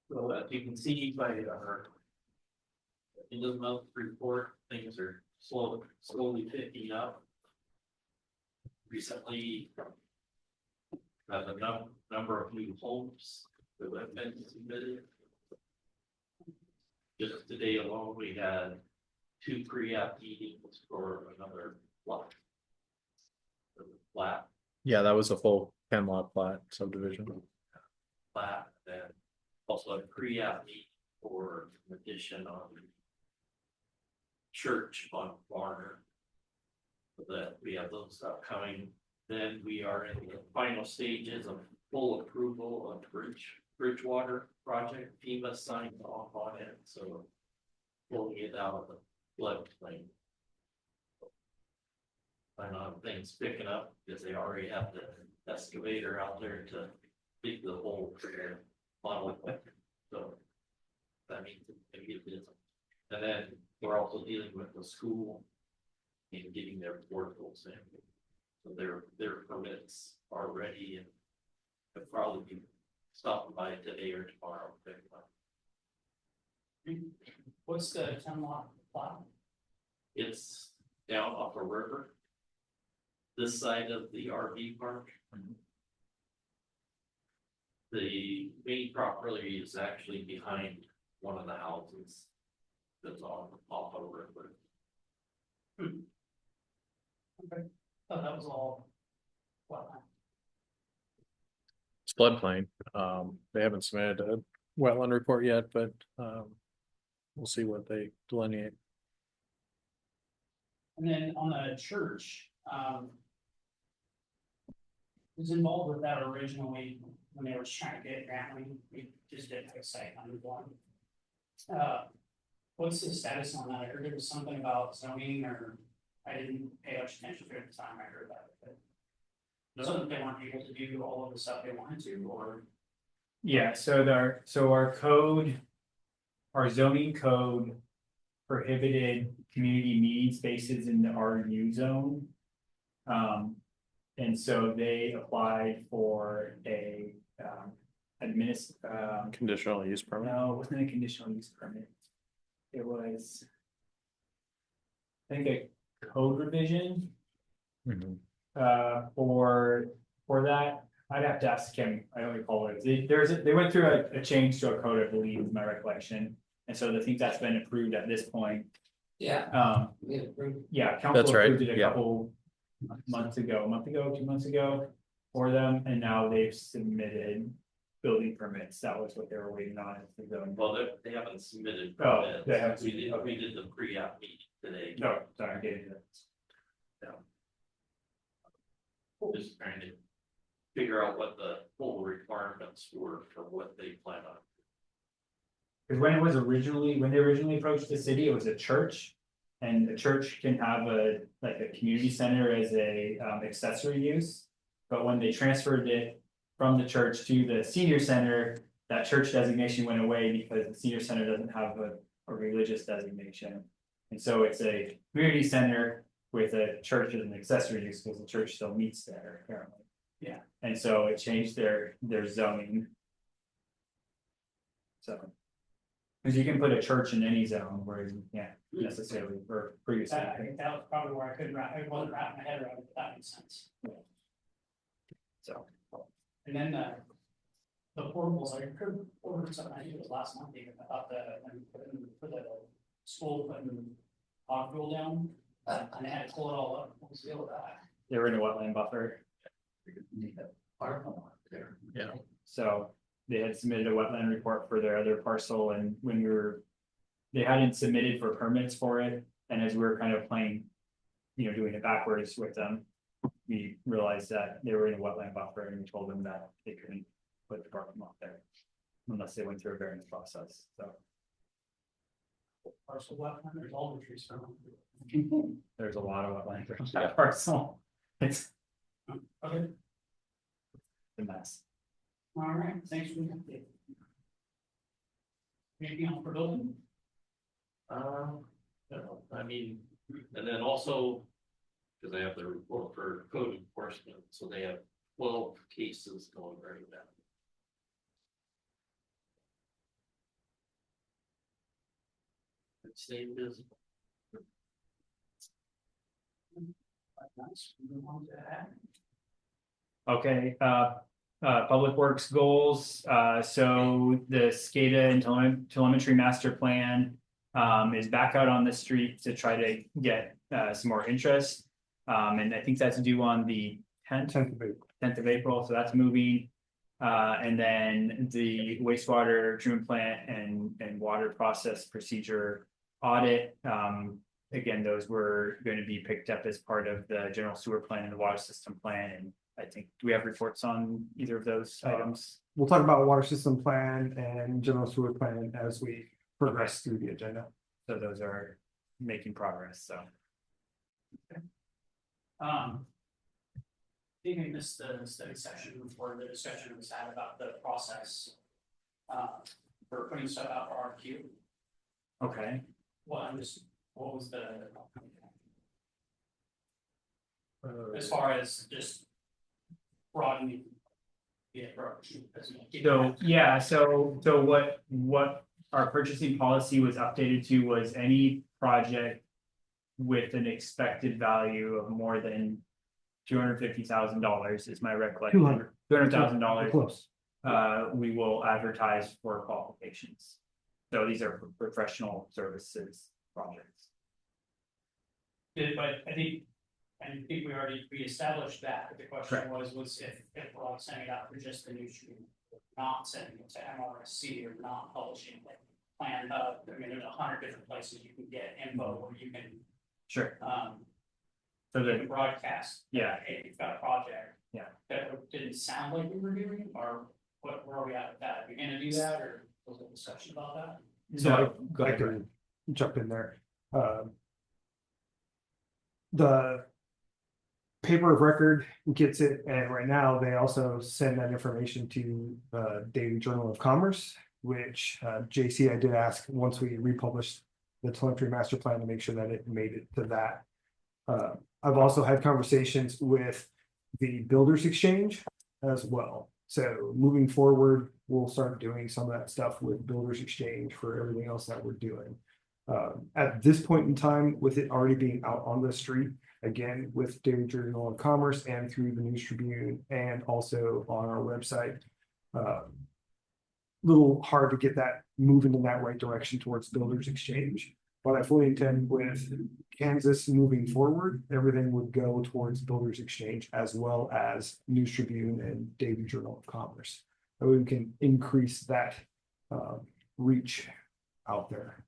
So as you can see by our end of the month report, things are slowly picking up. Recently, the number of new homes that have been submitted. Just today alone, we had 2 pre-app meetings for another lot. Flat, Yeah, that was a full 10 lot plat subdivision. and also a pre-app meeting for an addition on church on Warner. So that we have those upcoming. Then we are in the final stages of full approval of Bridgewater project. FEMA signed off on it, so pulling it out of the floodplain. Plan on things picking up because they already have the excavator out there to dig the hole for their model equipment. So that means it's gonna get busy. And then we're also dealing with the school and getting their portables in. So their permits are ready and they'll probably be stopping by today or tomorrow. What's the 10 lot plot? It's down off a river. This side of the RV park. The main property is actually behind one of the houses. That's off a river. Okay, thought that was all. What? It's floodplain. They haven't submitted a wetland report yet, but we'll see what they delineate. And then on the church, was involved with that originally when they were trying to get it grant money. We just did a site on one. What's the status on that? I heard there was something about zoning, or I didn't pay much attention to it at the time I heard about it. But something they weren't able to do all of the stuff they wanted to, or Yeah, so our code, our zoning code prohibited community meeting spaces in the RU zone. And so they applied for a Conditional use permit. no, it wasn't a conditional use permit. It was, I think, a code revision Mhm. for that. I'd have to ask Kim, I don't recall what it was. They went through a change to a code, I believe, is my recollection. And so I think that's been approved at this point. yeah, Yeah, council That's right, approved it a yeah. couple months ago, 2 months ago for them, and now they've submitted building permits. That was what they were waiting on. Is the zoning. Well, they haven't submitted. Oh, permits. they haven't We submitted, we did the pre-app meeting today. No, sorry, I'm getting it. Just trying to figure out what the full requirements were for what they plan on. Because when they originally approached the city, it was a church. And a church can have a community center as a accessory use. But when they transferred it from the church to the senior center, that church designation went away because the senior center doesn't have a religious designation. And so it's a community center with a church as an accessory use because the church still meets there apparently. Yeah. And so it changed their zoning. So. Because you can put a church in any zone where you can't necessarily for previously. I think that was probably where I wasn't wrapping my head around it, but that makes sense. So. And then the portables, I could order something, I think it was last month, even about for the school, putting hog fuel down, and they had to pull it all up. What was the deal with that? They were in a wetland buffer. Yeah. So they had submitted a wetland report for their other parcel, and when they hadn't submitted for permits for it, and as we were kind of playing, doing it backwards with them. We realized that they were in a wetland buffer, and we told them that they couldn't put the parking lot there. Unless they went through a variance process, so. Parcel wetland, there's all the trees from. There's a lot of wetland around that parcel. It's Okay, a mess. all right, thanks for the update. Anything else for building? No, I mean, and then also Cause they have their report for code enforcement, so they have 12 cases going right now. Same as Nice. Move on to that. Okay, Public Works goals, so the SCADA and telemetry master plan. Is back out on the street to try to get some more interest. And I think that's due on the 10th of April, so that's moving. And then the wastewater treatment plant and water process procedure audit. Again, those were going to be picked up as part of the general sewer plan and the water system plan. And I think, do we have reports on either of those items? We'll talk about water system plan and general sewer plan as we progress through the agenda. So those are making progress, so. I think we missed the study session before the discussion was had about the process. For putting stuff out for RFQ. Okay, What was the? As far as just broadening. The approach. so, yeah, so what our purchasing policy was updated to was any project. With an expected value of more than $250,000 is my recollection. $200,000. Close. We will advertise for qualifications. So these are professional services projects. But I think we already established that, but the question Correct. was if we're all sending it out for just the new stream. Not sending it to MRSC or not publishing like Plan Hub. I mean, there's 100 different places you can get info where you can Sure. you So can the, broadcast. yeah, Hey, you've got a project. Yeah. That didn't sound like we were doing, or where are we at with that? Are we gonna do that, or was there a discussion about that? so go I ahead. can jump in there. The paper of record gets it, and right now they also send that information to Daily Journal of Commerce, which JC, I did ask once we republished the telemetry master plan to make sure that it made it to that. I've also had conversations with the Builders Exchange as well. So moving forward, we'll start doing some of that stuff with Builders Exchange for everything else that we're doing. At this point in time, with it already being out on the street, again, with Daily Journal of Commerce and through the News Tribune and also on our website. Little hard to get that moving in that right direction towards Builders Exchange. But I fully intend with Kansas moving forward, everything would go towards Builders Exchange as well as News Tribune and Daily Journal of Commerce. That way we can increase that reach out there.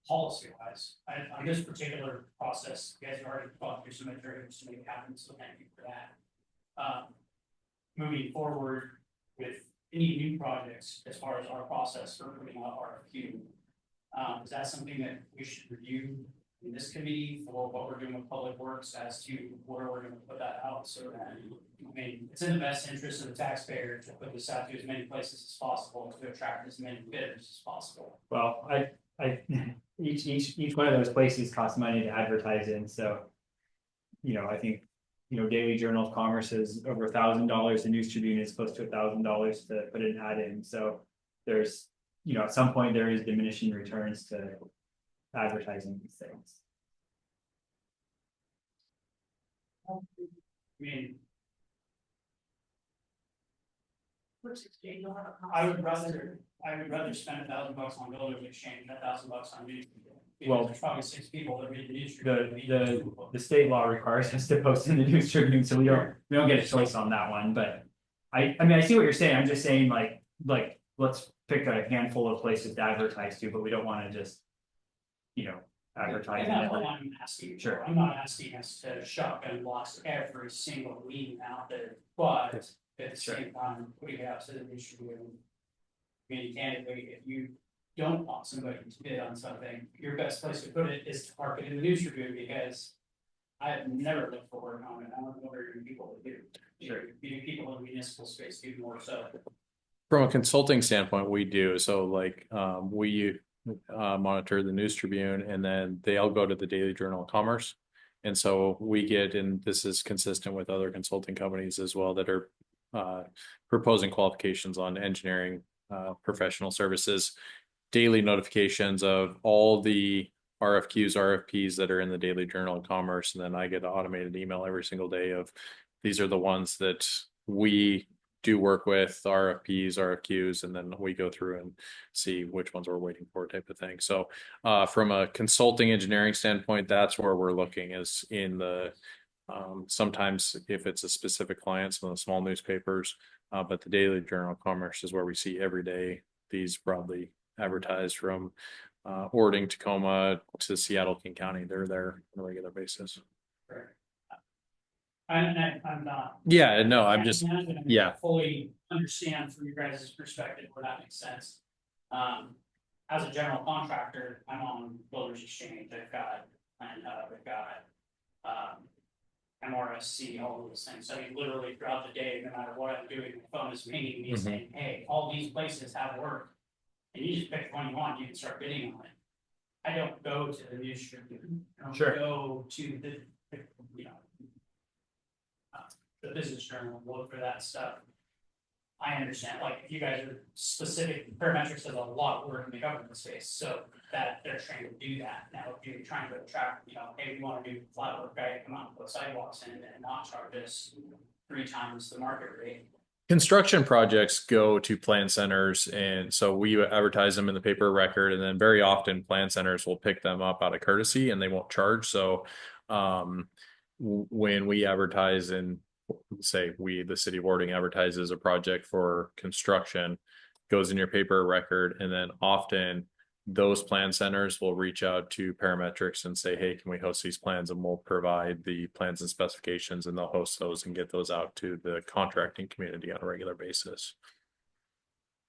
Policy wise, on this particular process, you guys have already gone through some materials to make it happen, so thank you for that. Moving forward with any new projects, as far as our process for putting out RFQ. Is that something that we should review in this committee for what we're doing with Public Works as to where we're gonna put that out? So that, I mean, it's in the best interest of the taxpayer to put this out to as many places as possible to attract as many bidders as possible. Well, each one of those places costs money to advertise in, so. I think, Daily Journal of Commerce is over $1,000, the News Tribune is close to $1,000 to put an ad in, so. There's, at some point there is diminishing returns to advertising these things. I mean. I would rather spend $1,000 on Builders Exchange than $1,000 on News. Well, There's probably 6 people that read the News. The state law requires us to post in the News Tribune, so we don't get a choice on that one, but. I mean, I see what you're saying, I'm just saying like, let's pick a handful of places to advertise to, but we don't wanna just. Advertise. And that's what I'm asking. Sure. I'm not asking us to shotgun blocks every single meeting out there, but at the same time, putting it out to the News Tribune. I mean, candidly, if you don't want somebody to bid on something, your best place to put it is to park it in the News Tribune, because I have never looked for work on it. I don't know where your people do. Sure. People in municipal space do more so. From a consulting standpoint, we do, so like, we monitor the News Tribune, and then they all go to the Daily Journal of Commerce. And so we get, and this is consistent with other consulting companies as well that are proposing qualifications on engineering professional services, daily notifications of all the RFQs, RFPs that are in the Daily Journal of Commerce. And then I get an automated email every single day of these are the ones that we do work with, RFPs, RFQs, and then we go through and see which ones we're waiting for type of thing. So from a consulting engineering standpoint, that's where we're looking, is in the sometimes if it's a specific client, some of the small newspapers, but the Daily Journal of Commerce is where we see every day these broadly advertised from Ording, Tacoma to Seattle, King County. They're there on a regular basis. I'm not. Yeah, no, I'm just, yeah. Fully understand from your guys' perspective where that makes sense. As a general contractor, I'm on Builders Exchange, I've got Plan Hub, I've got MRSC, all of those things. I mean, literally throughout the day, no matter what I'm doing, my phone is pinging me saying, hey, all these places have work. And you just pick one you want, you can start bidding on it. I don't go to the News Tribune, I don't Sure. go to the, you know, the Business Journal, and look for that stuff. I understand, like, if you guys are specific, Parametrics does a lot of work in the government space, so that they're trained to do that. Now, if you're trying to attract, you know, hey, we want to do flat work, guy, come out and put sidewalks in and not charge us 3 times the market rate. Construction projects go to plan centers, and so we advertise them in the paper record, and then very often plan centers will pick them up out of courtesy and they won't charge. So when we advertise, and say we, the city of Ording, advertises a project for construction, goes in your paper record, and then often those plan centers will reach out to Parametrics and say, hey, can we host these plans? And we'll provide the plans and specifications, and they'll host those and get those out to the contracting community on a regular basis.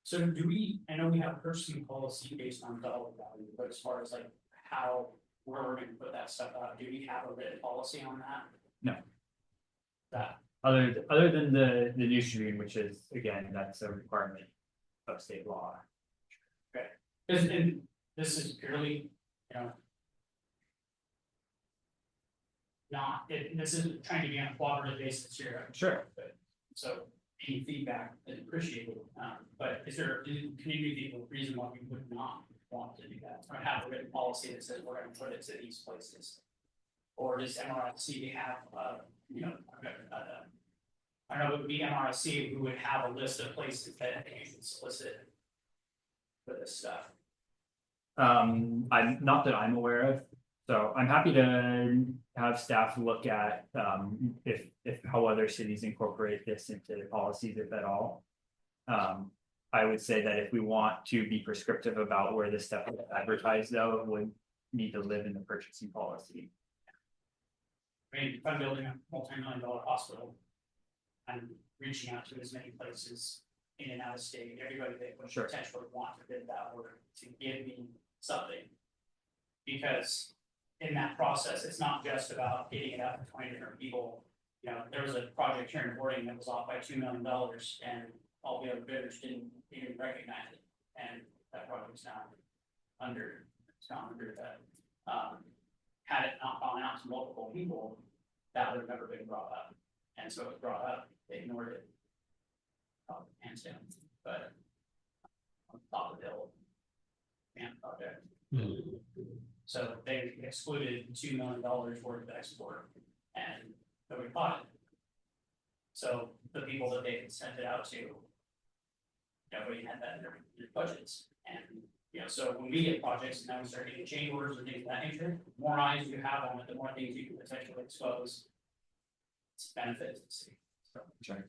So do we, I know we have a purchasing policy based on dollar value, but as far as like how, where we're gonna put that stuff out, do we have a written policy on that? No. That, Other than the News Tribune, which is, again, that's a requirement of state law. and this is purely, you know. This isn't trying to be on a cooperative basis here. Sure. But, so any feedback is appreciated, but is there, do community people reason why we would not want to do that? Or have a written policy that says we're gonna put it to these places? Or does MRSC have, you know, I don't know, it would be MRSC who would have a list of places that you should solicit for this stuff. I'm not that I'm aware of, so I'm happy to have staff look at if how other cities incorporate this into their policies, if at all. I would say that if we want to be prescriptive about where this stuff is advertised, though, it would need to live in the purchasing policy. I mean, if I'm building a multi-million-dollar hospital, I'm reaching out to as many places in and out of state, everybody that would potentially want to bid that work to give me something. Because in that process, it's not just about getting it out to 20 different people. You know, there was a project here in Ording that was off by $2 million, and all the other bidders didn't even recognize it. And that project's now under that. Had it not gone out to multiple people, that would have never been brought up. And so it was brought up, they ignored it. Hands down, but on top of the hill. And project. So they excluded $2 million worth of export, and nobody bought it. So the people that they had sent it out to, nobody had that in their budgets. And you know, so when we get projects and now we start getting change orders and things of that nature, the more eyes you have on it, the more things you can potentially expose. It's a benefit to the city. So sure,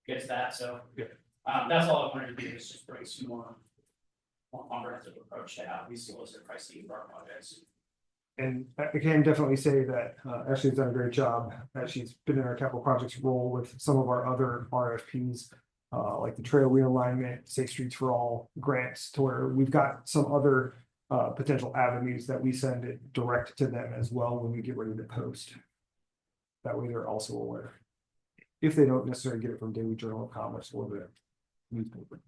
gets that, so that's all I wanted to do, is just bring some more comprehensive approach to how we solicit pricing for our projects. And I can definitely say that Ashley's done a great job, as she's been in our capital projects role with some of our other RFPs. Like the trail realignment, Safe Streets for All grants, to where we've got some other potential avenues that we send it direct to them as well when we get ready to post. That way they're also aware. If they don't necessarily get it from Daily Journal of Commerce or the newspaper.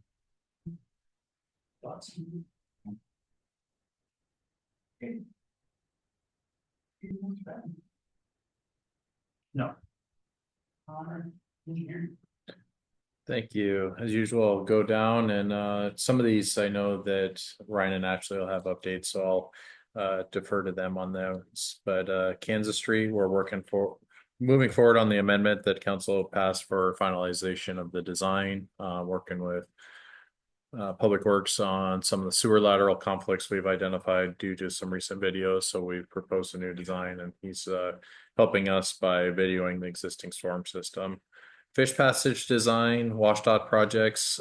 Thoughts? No. Connor, engineer. Thank you. As usual, I'll go down and some of these I know that Ryan and Ashley will have updates, so I'll defer to them on those. But Kansas Street, we're moving forward on the amendment that council passed for finalization of the design, working with Public Works on some of the sewer lateral conflicts we've identified due to some recent videos. So we've proposed a new design and he's helping us by videoing the existing storm system. Fish passage design, WashDOT projects,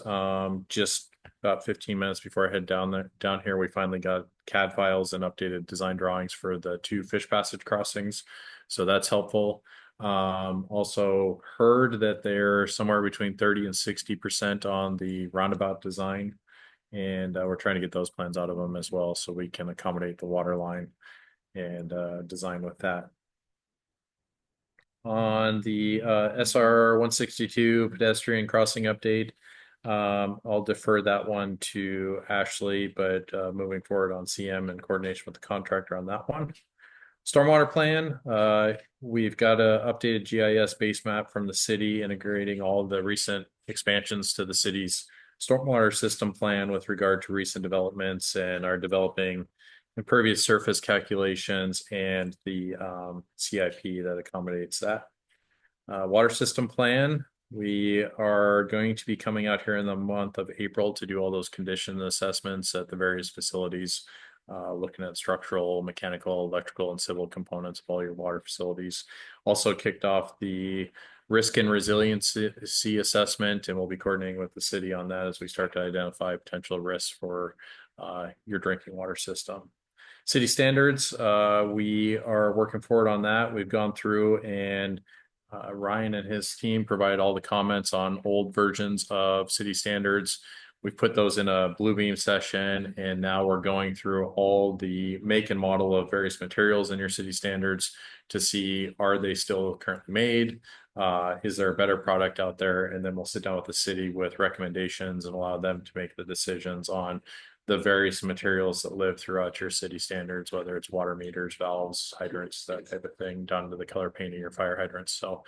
just about 15 minutes before I head down here, we finally got CAD files and updated design drawings for the 2 fish passage crossings. So that's helpful. Also heard that they're somewhere between 30 and 60% on the roundabout design. And we're trying to get those plans out of them as well, so we can accommodate the water line and design with that. On the SR 162 pedestrian crossing update, I'll defer that one to Ashley, but moving forward on CM in coordination with the contractor on that one. Stormwater plan, we've got a updated GIS base map from the city integrating all the recent expansions to the city's stormwater system plan with regard to recent developments, and are developing impervious surface calculations and the CIP that accommodates that. Water system plan, we are going to be coming out here in the month of April to do all those condition assessments at the various facilities, looking at structural, mechanical, electrical, and civil components of all your water facilities. Also kicked off the risk and resiliency assessment, and we'll be coordinating with the city on that as we start to identify potential risks for your drinking water system. City standards, we are working forward on that. We've gone through and Ryan and his team provide all the comments on old versions of city standards. We've put those in a Bluebeam session, and now we're going through all the make and model of various materials in your city standards to see, are they still currently made? Is there a better product out there? And then we'll sit down with the city with recommendations and allow them to make the decisions on the various materials that live throughout your city standards, whether it's water meters, valves, hydrants, that type of thing, down to the color painting your fire hydrants. So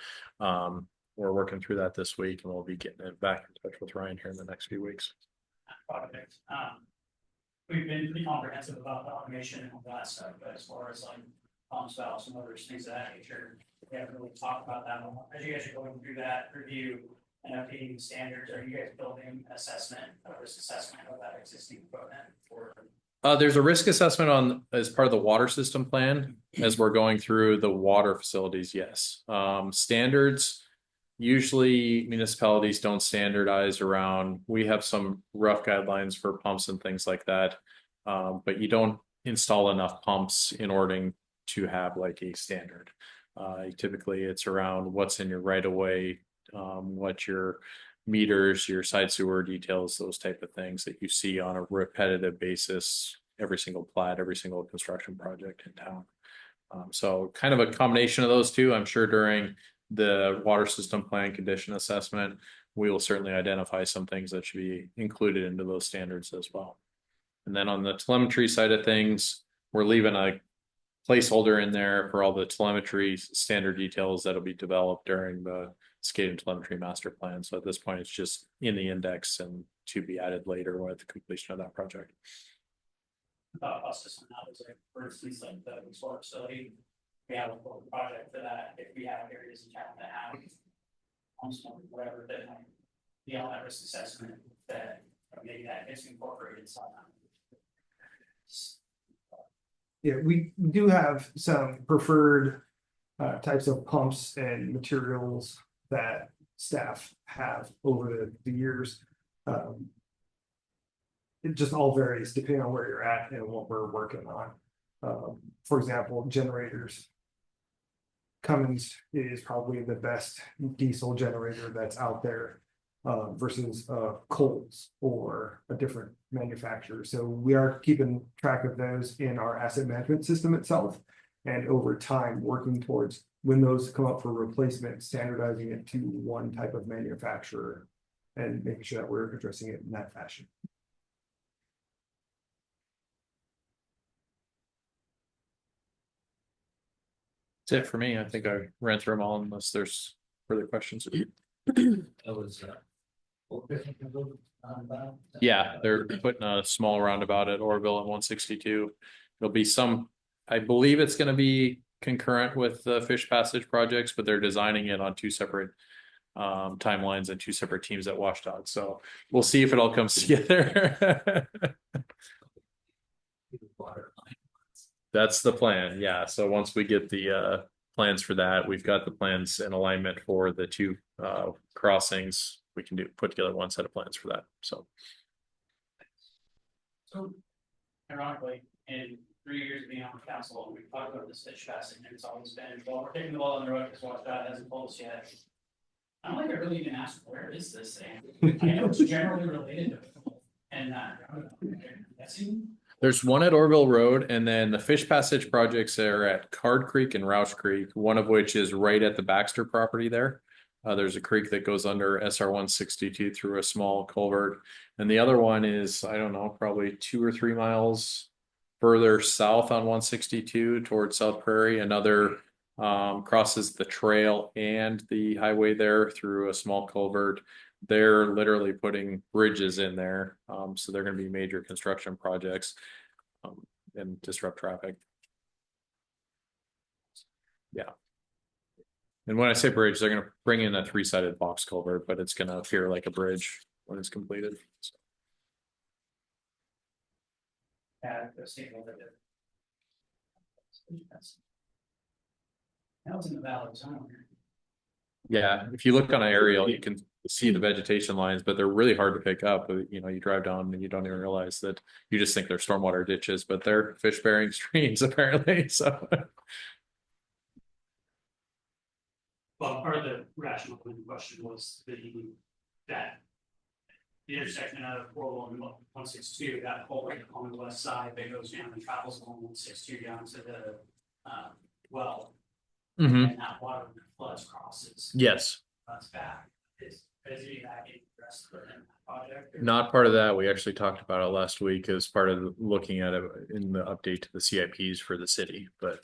we're working through that this week, and we'll be getting it back in touch with Ryan here in the next few weeks. Project. We've been pretty comprehensive about the automation and all that stuff, but as far as like pumps, valves, and others, things of that nature, we haven't really talked about that. As you guys are going through that review and updating the standards, are you guys building an assessment, a risk assessment of that existing equipment for? There's a risk assessment as part of the water system plan as we're going through the water facilities. Yes. Standards, usually municipalities don't standardize around, we have some rough guidelines for pumps and things like that. But you don't install enough pumps in order to have like a standard. Typically it's around what's in your right of way, what your meters, your side sewer details, those type of things that you see on a repetitive basis, every single plat, every single construction project in town. So kind of a combination of those two. I'm sure during the water system plan condition assessment, we will certainly identify some things that should be included into those standards as well. And then on the telemetry side of things, we're leaving a placeholder in there for all the telemetry standard details that'll be developed during the SCADA and telemetry master plan. So at this point, it's just in the index and to be added later with the completion of that project. Process on that was like, for instance, like the wastewater facility, we have a full project for that. If we have areas in town that have almost whatever that might be on that risk assessment, that maybe that gets incorporated somehow. Yeah, we do have some preferred types of pumps and materials that staff have over the years. It just all varies depending on where you're at and what we're working on. For example, generators. Cummins is probably the best diesel generator that's out there versus Coles or a different manufacturer. So we are keeping track of those in our asset management system itself, and over time working towards when those come up for replacement, standardizing it to one type of manufacturer and making sure that we're addressing it in that fashion. That's it for me. I think I ran through them all unless there's further questions. That was, Yeah, they're putting a small roundabout at Orville at 162. There'll be some, I believe it's gonna be concurrent with the Fish Passage projects, but they're designing it on two separate timelines and two separate teams at WashDOT. So we'll see if it all comes together. water line. That's the plan, yeah. So once we get the plans for that, we've got the plans in alignment for the two crossings. We can put together one set of plans for that, so. So ironically, in 3 years of being on council, we've talked about this Fish Passage, and it's always been, well, we're taking the ball on the road because WashDOT hasn't told us yet. I don't think I really even asked, where is this thing? I know it's generally related to it, and I'm guessing. There's one at Orville Road, and then the Fish Passage projects are at Card Creek and Roush Creek, one of which is right at the Baxter property there. There's a creek that goes under SR 162 through a small culvert. And the other one is, I don't know, probably 2 or 3 miles further south on 162 towards South Prairie. Another crosses the trail and the highway there through a small culvert. They're literally putting bridges in there. So they're going to be major construction projects and disrupt traffic. Yeah. And when I say bridge, they're going to bring in a 3-sided box culvert, but it's going to appear like a bridge when it's completed. So. That was in the valley zone. Yeah, if you look on an aerial, you can see the vegetation lines, but they're really hard to pick up. You know, you drive down and you don't even realize that you just think they're stormwater ditches, but they're fish bearing streams apparently. So. Well, part of the rational question was that the intersection out of 401 and 162, that whole right on the west side that goes down and travels along 162 down to the well. Mhm. And that water when it floods crosses. Yes. Runs back. Is it that addressed in that project? Or? Not part of that. We actually talked about it last week as part of looking at it in the update to the CIPs for the city, but.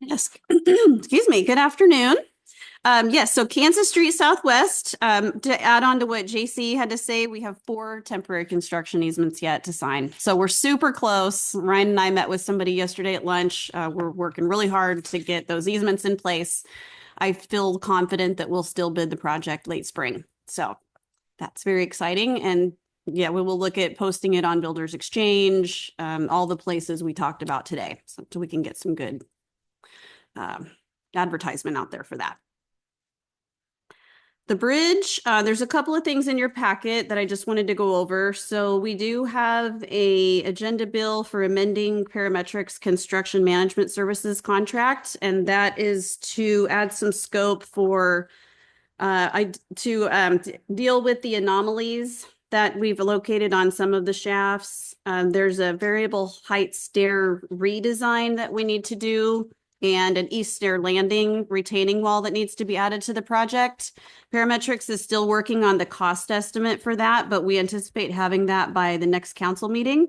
Yes, excuse me, good afternoon. Yes, so Kansas Street Southwest, to add on to what JC had to say, we have 4 temporary construction easements yet to sign. So we're super close. Ryan and I met with somebody yesterday at lunch. We're working really hard to get those easements in place. I feel confident that we'll still bid the project late spring. So that's very exciting. And yeah, we will look at posting it on Builders Exchange, all the places we talked about today, so we can get some good advertisement out there for that. The bridge, there's a couple of things in your packet that I just wanted to go over. So we do have a agenda bill for amending Parametrics Construction Management Services contract, and that is to add some scope for deal with the anomalies that we've located on some of the shafts. There's a variable height stair redesign that we need to do, and an east stair landing retaining wall that needs to be added to the project. Parametrics is still working on the cost estimate for that, but we anticipate having that by the next council meeting.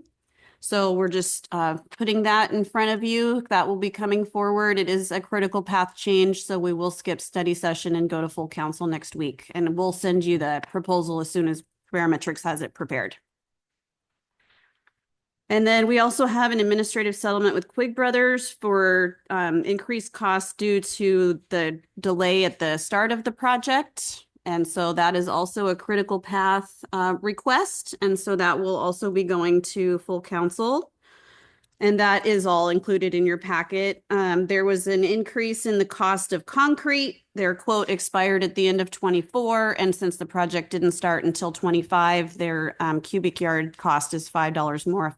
So we're just putting that in front of you. That will be coming forward. It is a critical path change, so we will skip study session and go to full council next week. And we'll send you the proposal as soon as Parametrics has it prepared. And then we also have an administrative settlement with Quigg Brothers for increased costs due to the delay at the start of the project. And so that is also a critical path request. And so that will also be going to full council. And that is all included in your packet. There was an increase in the cost of concrete. Their quote expired at the end of 24. And since the project didn't start until 25, their cubic yard cost is $5 more.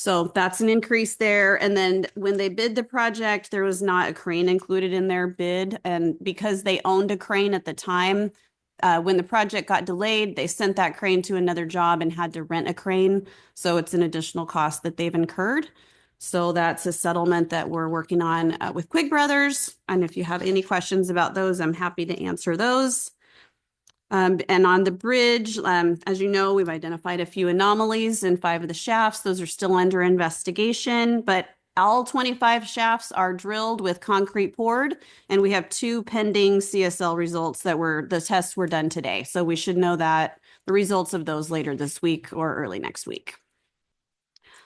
So that's an increase there. And then when they bid the project, there was not a crane included in their bid. And because they owned a crane at the time, when the project got delayed, they sent that crane to another job and had to rent a crane. So it's an additional cost that they've incurred. So that's a settlement that we're working on with Quig Brothers. And if you have any questions about those, I'm happy to answer those. And on the bridge, as you know, we've identified a few anomalies in 5 of the shafts. Those are still under investigation, but all 25 shafts are drilled with concrete poured, and we have 2 pending CSL results the tests were done today. So we should know that the results of those later this week or early next week.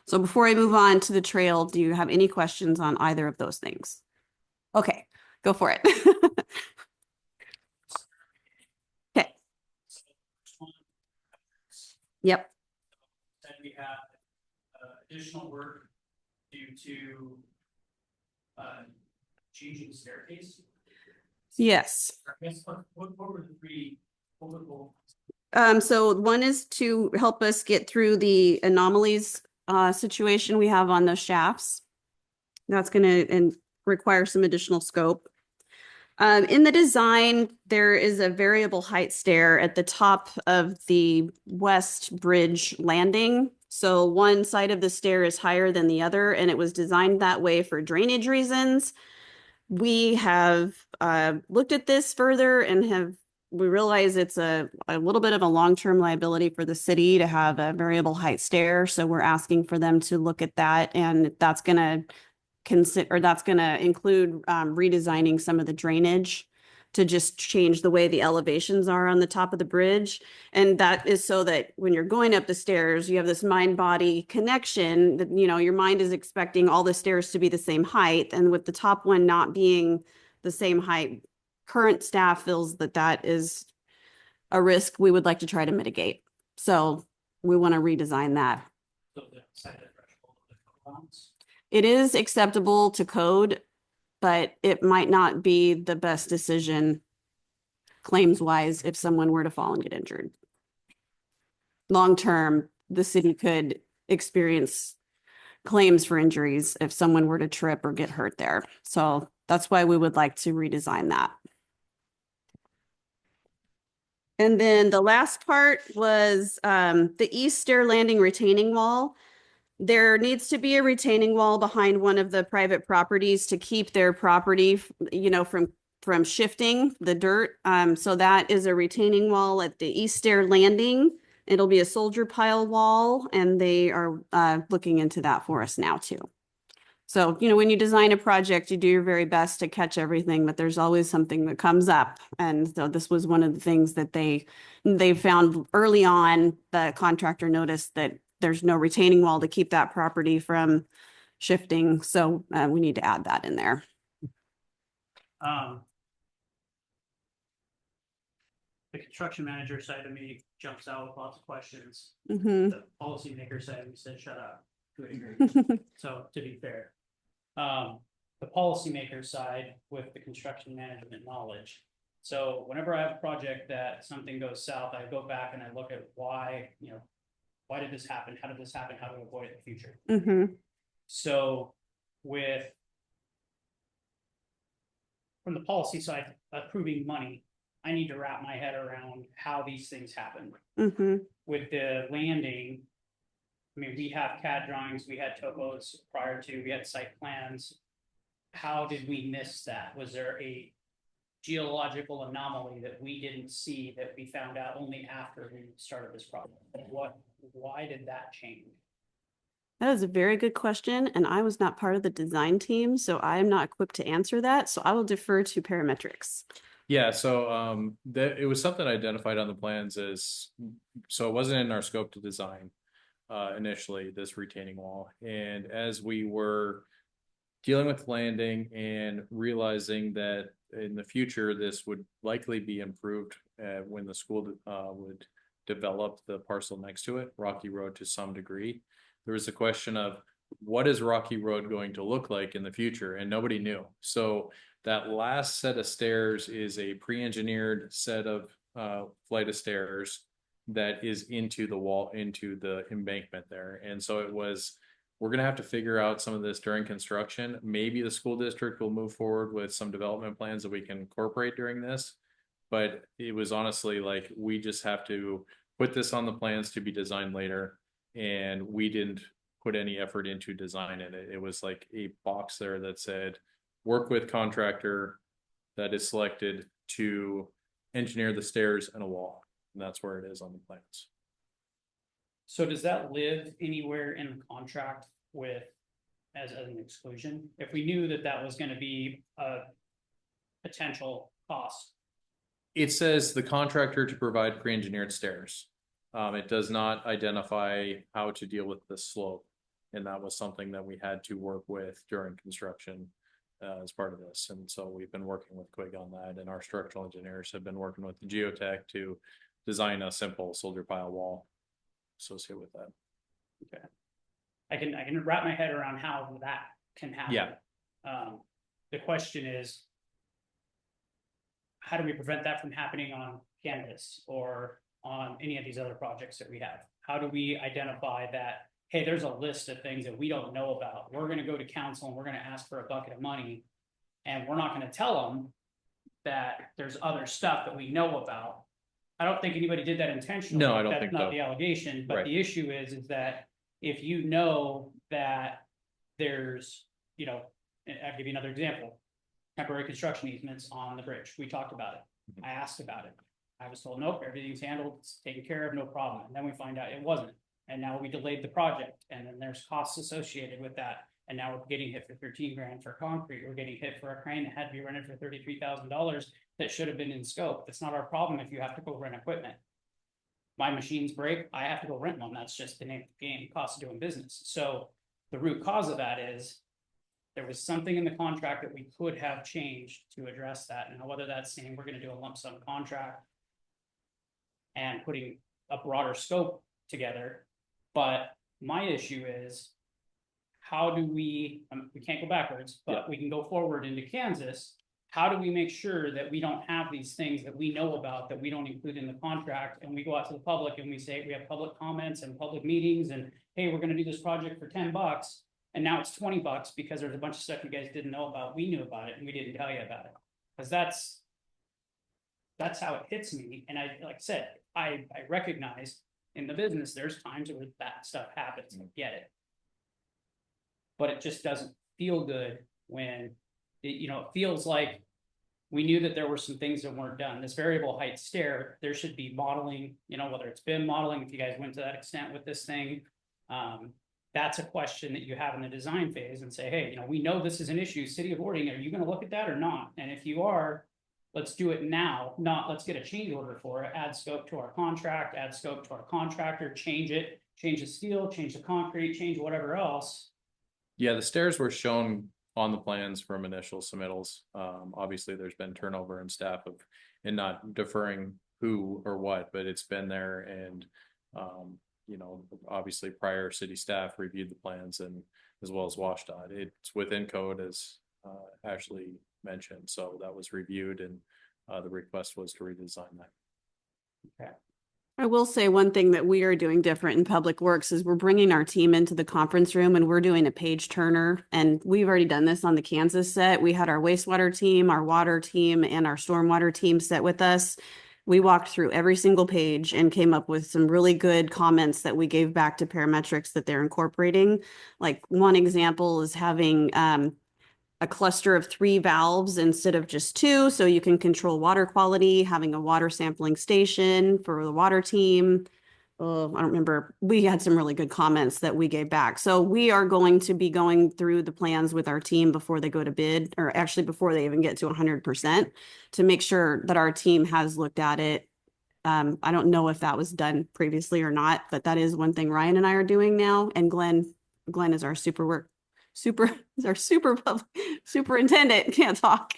So before I move on to the trail, do you have any questions on either of those things? Okay, go for it. Okay. Yep. Then we have additional work due to changing the staircase. Yes. I guess what were the 3, what were So one is to help us get through the anomalies situation we have on those shafts. That's going to require some additional scope. In the design, there is a variable height stair at the top of the west bridge landing. So one side of the stair is higher than the other, and it was designed that way for drainage reasons. We have looked at this further and we realize it's a little bit of a long-term liability for the city to have a variable height stair. So we're asking for them to look at that, and that's going to include redesigning some of the drainage to just change the way the elevations are on the top of the bridge. And that is so that when you're going up the stairs, you have this mind-body connection that, you know, your mind is expecting all the stairs to be the same height. And with the top one not being the same height, current staff feels that that is a risk we would like to try to mitigate. So we want to redesign that. the threshold of the bounds? It is acceptable to code, but it might not be the best decision claims wise if someone were to fall and get injured. Long term, the city could experience claims for injuries if someone were to trip or get hurt there. So that's why we would like to redesign that. And then the last part was the east stair landing retaining wall. There needs to be a retaining wall behind one of the private properties to keep their property, you know, from shifting the dirt. So that is a retaining wall at the east stair landing. It'll be a soldier pile wall, and they are looking into that for us now too. So, you know, when you design a project, you do your very best to catch everything, but there's always something that comes up. And so this was one of the things that they found early on. The contractor noticed that there's no retaining wall to keep that property from shifting. So we need to add that in there. The construction manager side of me jumps out with lots of questions. Mhm. The policymaker side of me said, shut up. To a degree. So to be fair, the policymaker side with the construction management knowledge. So whenever I have a project that something goes south, I go back and I look at why, you know, why did this happen? How did this happen? How to avoid it in the future? Mhm. So with from the policy side, approving money, I need to wrap my head around how these things happen. Mhm. With the landing, I mean, we have CAD drawings, we had topos prior to, we had site plans. How did we miss that? Was there a geological anomaly that we didn't see that we found out only after we started this project? Why did that change? That is a very good question, and I was not part of the design team, so I am not equipped to answer that. So I will defer to parametrics. Yeah, so it was something identified on the plans so it wasn't in our scope to design initially, this retaining wall. And as we were dealing with landing and realizing that in the future this would likely be improved when the school would develop the parcel next to it, Rocky Road, to some degree, there was a question of what is Rocky Road going to look like in the future, and nobody knew. So that last set of stairs is a pre-engineered set of flight of stairs that is into the wall, into the embankment there. And so it was we're gonna have to figure out some of this during construction. Maybe the school district will move forward with some development plans that we can incorporate during this. But it was honestly like, we just have to put this on the plans to be designed later. And we didn't put any effort into design in it. It was like a box there that said, work with contractor that is selected to engineer the stairs and a wall. And that's where it is on the plans. So does that live anywhere in the contract with, as an exclusion? If we knew that that was gonna be a potential cost? It says the contractor to provide pre-engineered stairs. It does not identify how to deal with the slope. And that was something that we had to work with during construction as part of this. And so we've been working with Quig on that, and our structural engineers have been working with the geotech to design a simple soldier pile wall associated with that. I can wrap my head around how that can happen. Yeah. The question is, how do we prevent that from happening on Canvas or on any of these other projects that we have? How do we identify that, hey, there's a list of things that we don't know about. We're gonna go to council and we're gonna ask for a bucket of money. And we're not gonna tell them that there's other stuff that we know about. I don't think anybody did that intentionally. No, I don't think That's not so. the allegation, but Right. the issue is that if you know that there's, you know, and I'll give you another example. Temporary construction easements on the bridge. We talked about it. I asked about it. I was told, nope, everything's handled, it's taken care of, no problem. And then we find out it wasn't. And now we delayed the project, and then there's costs associated with that. And now we're getting hit for 13 grand for concrete. We're getting hit for a crane that had to be rented for $33,000 that should have been in scope. That's not our problem if you have to go rent equipment. My machines break, I have to go rent one. That's just the name of the game, cost of doing business. So the root cause of that is there was something in the contract that we could have changed to address that. Now, whether that's saying we're gonna do a lump sum contract and putting a broader scope together. But my issue is, how do we can't go backwards, but we can go forward into Kansas. How do we make sure that we don't have these things that we know about that we don't include in the contract, and we go out to the public and we say, we have public comments and public meetings and, hey, we're gonna do this project for $10. And now it's $20 because there's a bunch of stuff you guys didn't know about. We knew about it and we didn't tell you about it. Cause that's how it hits me. And like I said, I recognize in the business, there's times where that stuff happens. I get it. But it just doesn't feel good when it feels like we knew that there were some things that weren't done. This variable height stair, there should be modeling, whether it's BIM modeling, if you guys went to that extent with this thing. That's a question that you have in the design phase and say, hey, we know this is an issue. City of Ording, are you going to look at that or not? And if you are, let's do it now, not let's get a change order for it, add scope to our contract, add scope to our contractor, change it, change the steel, change the concrete, change whatever else. Yeah, the stairs were shown on the plans from initial submittals. Obviously, there's been turnover in staff and not deferring who or what, but it's been there. And obviously prior city staff reviewed the plans, and as well as WashDOT. It's within code, as Ashley mentioned. So that was reviewed, and the request was to redesign that. Okay. I will say one thing that we are doing different in Public Works is we're bringing our team into the conference room and we're doing a page turner. And we've already done this on the Kansas set. We had our wastewater team, our water team, and our stormwater team set with us. We walked through every single page and came up with some really good comments that we gave back to Parametrics that they're incorporating. Like one example is having a cluster of 3 valves instead of just 2, so you can control water quality, having a water sampling station for the water team. Oh, I don't remember. We had some really good comments that we gave back. So we are going to be going through the plans with our team before they go to bid, or actually before they even get to 100%, to make sure that our team has looked at it. I don't know if that was done previously or not, but that is one thing Ryan and I are doing now. And Glenn is our superintendent, can't talk.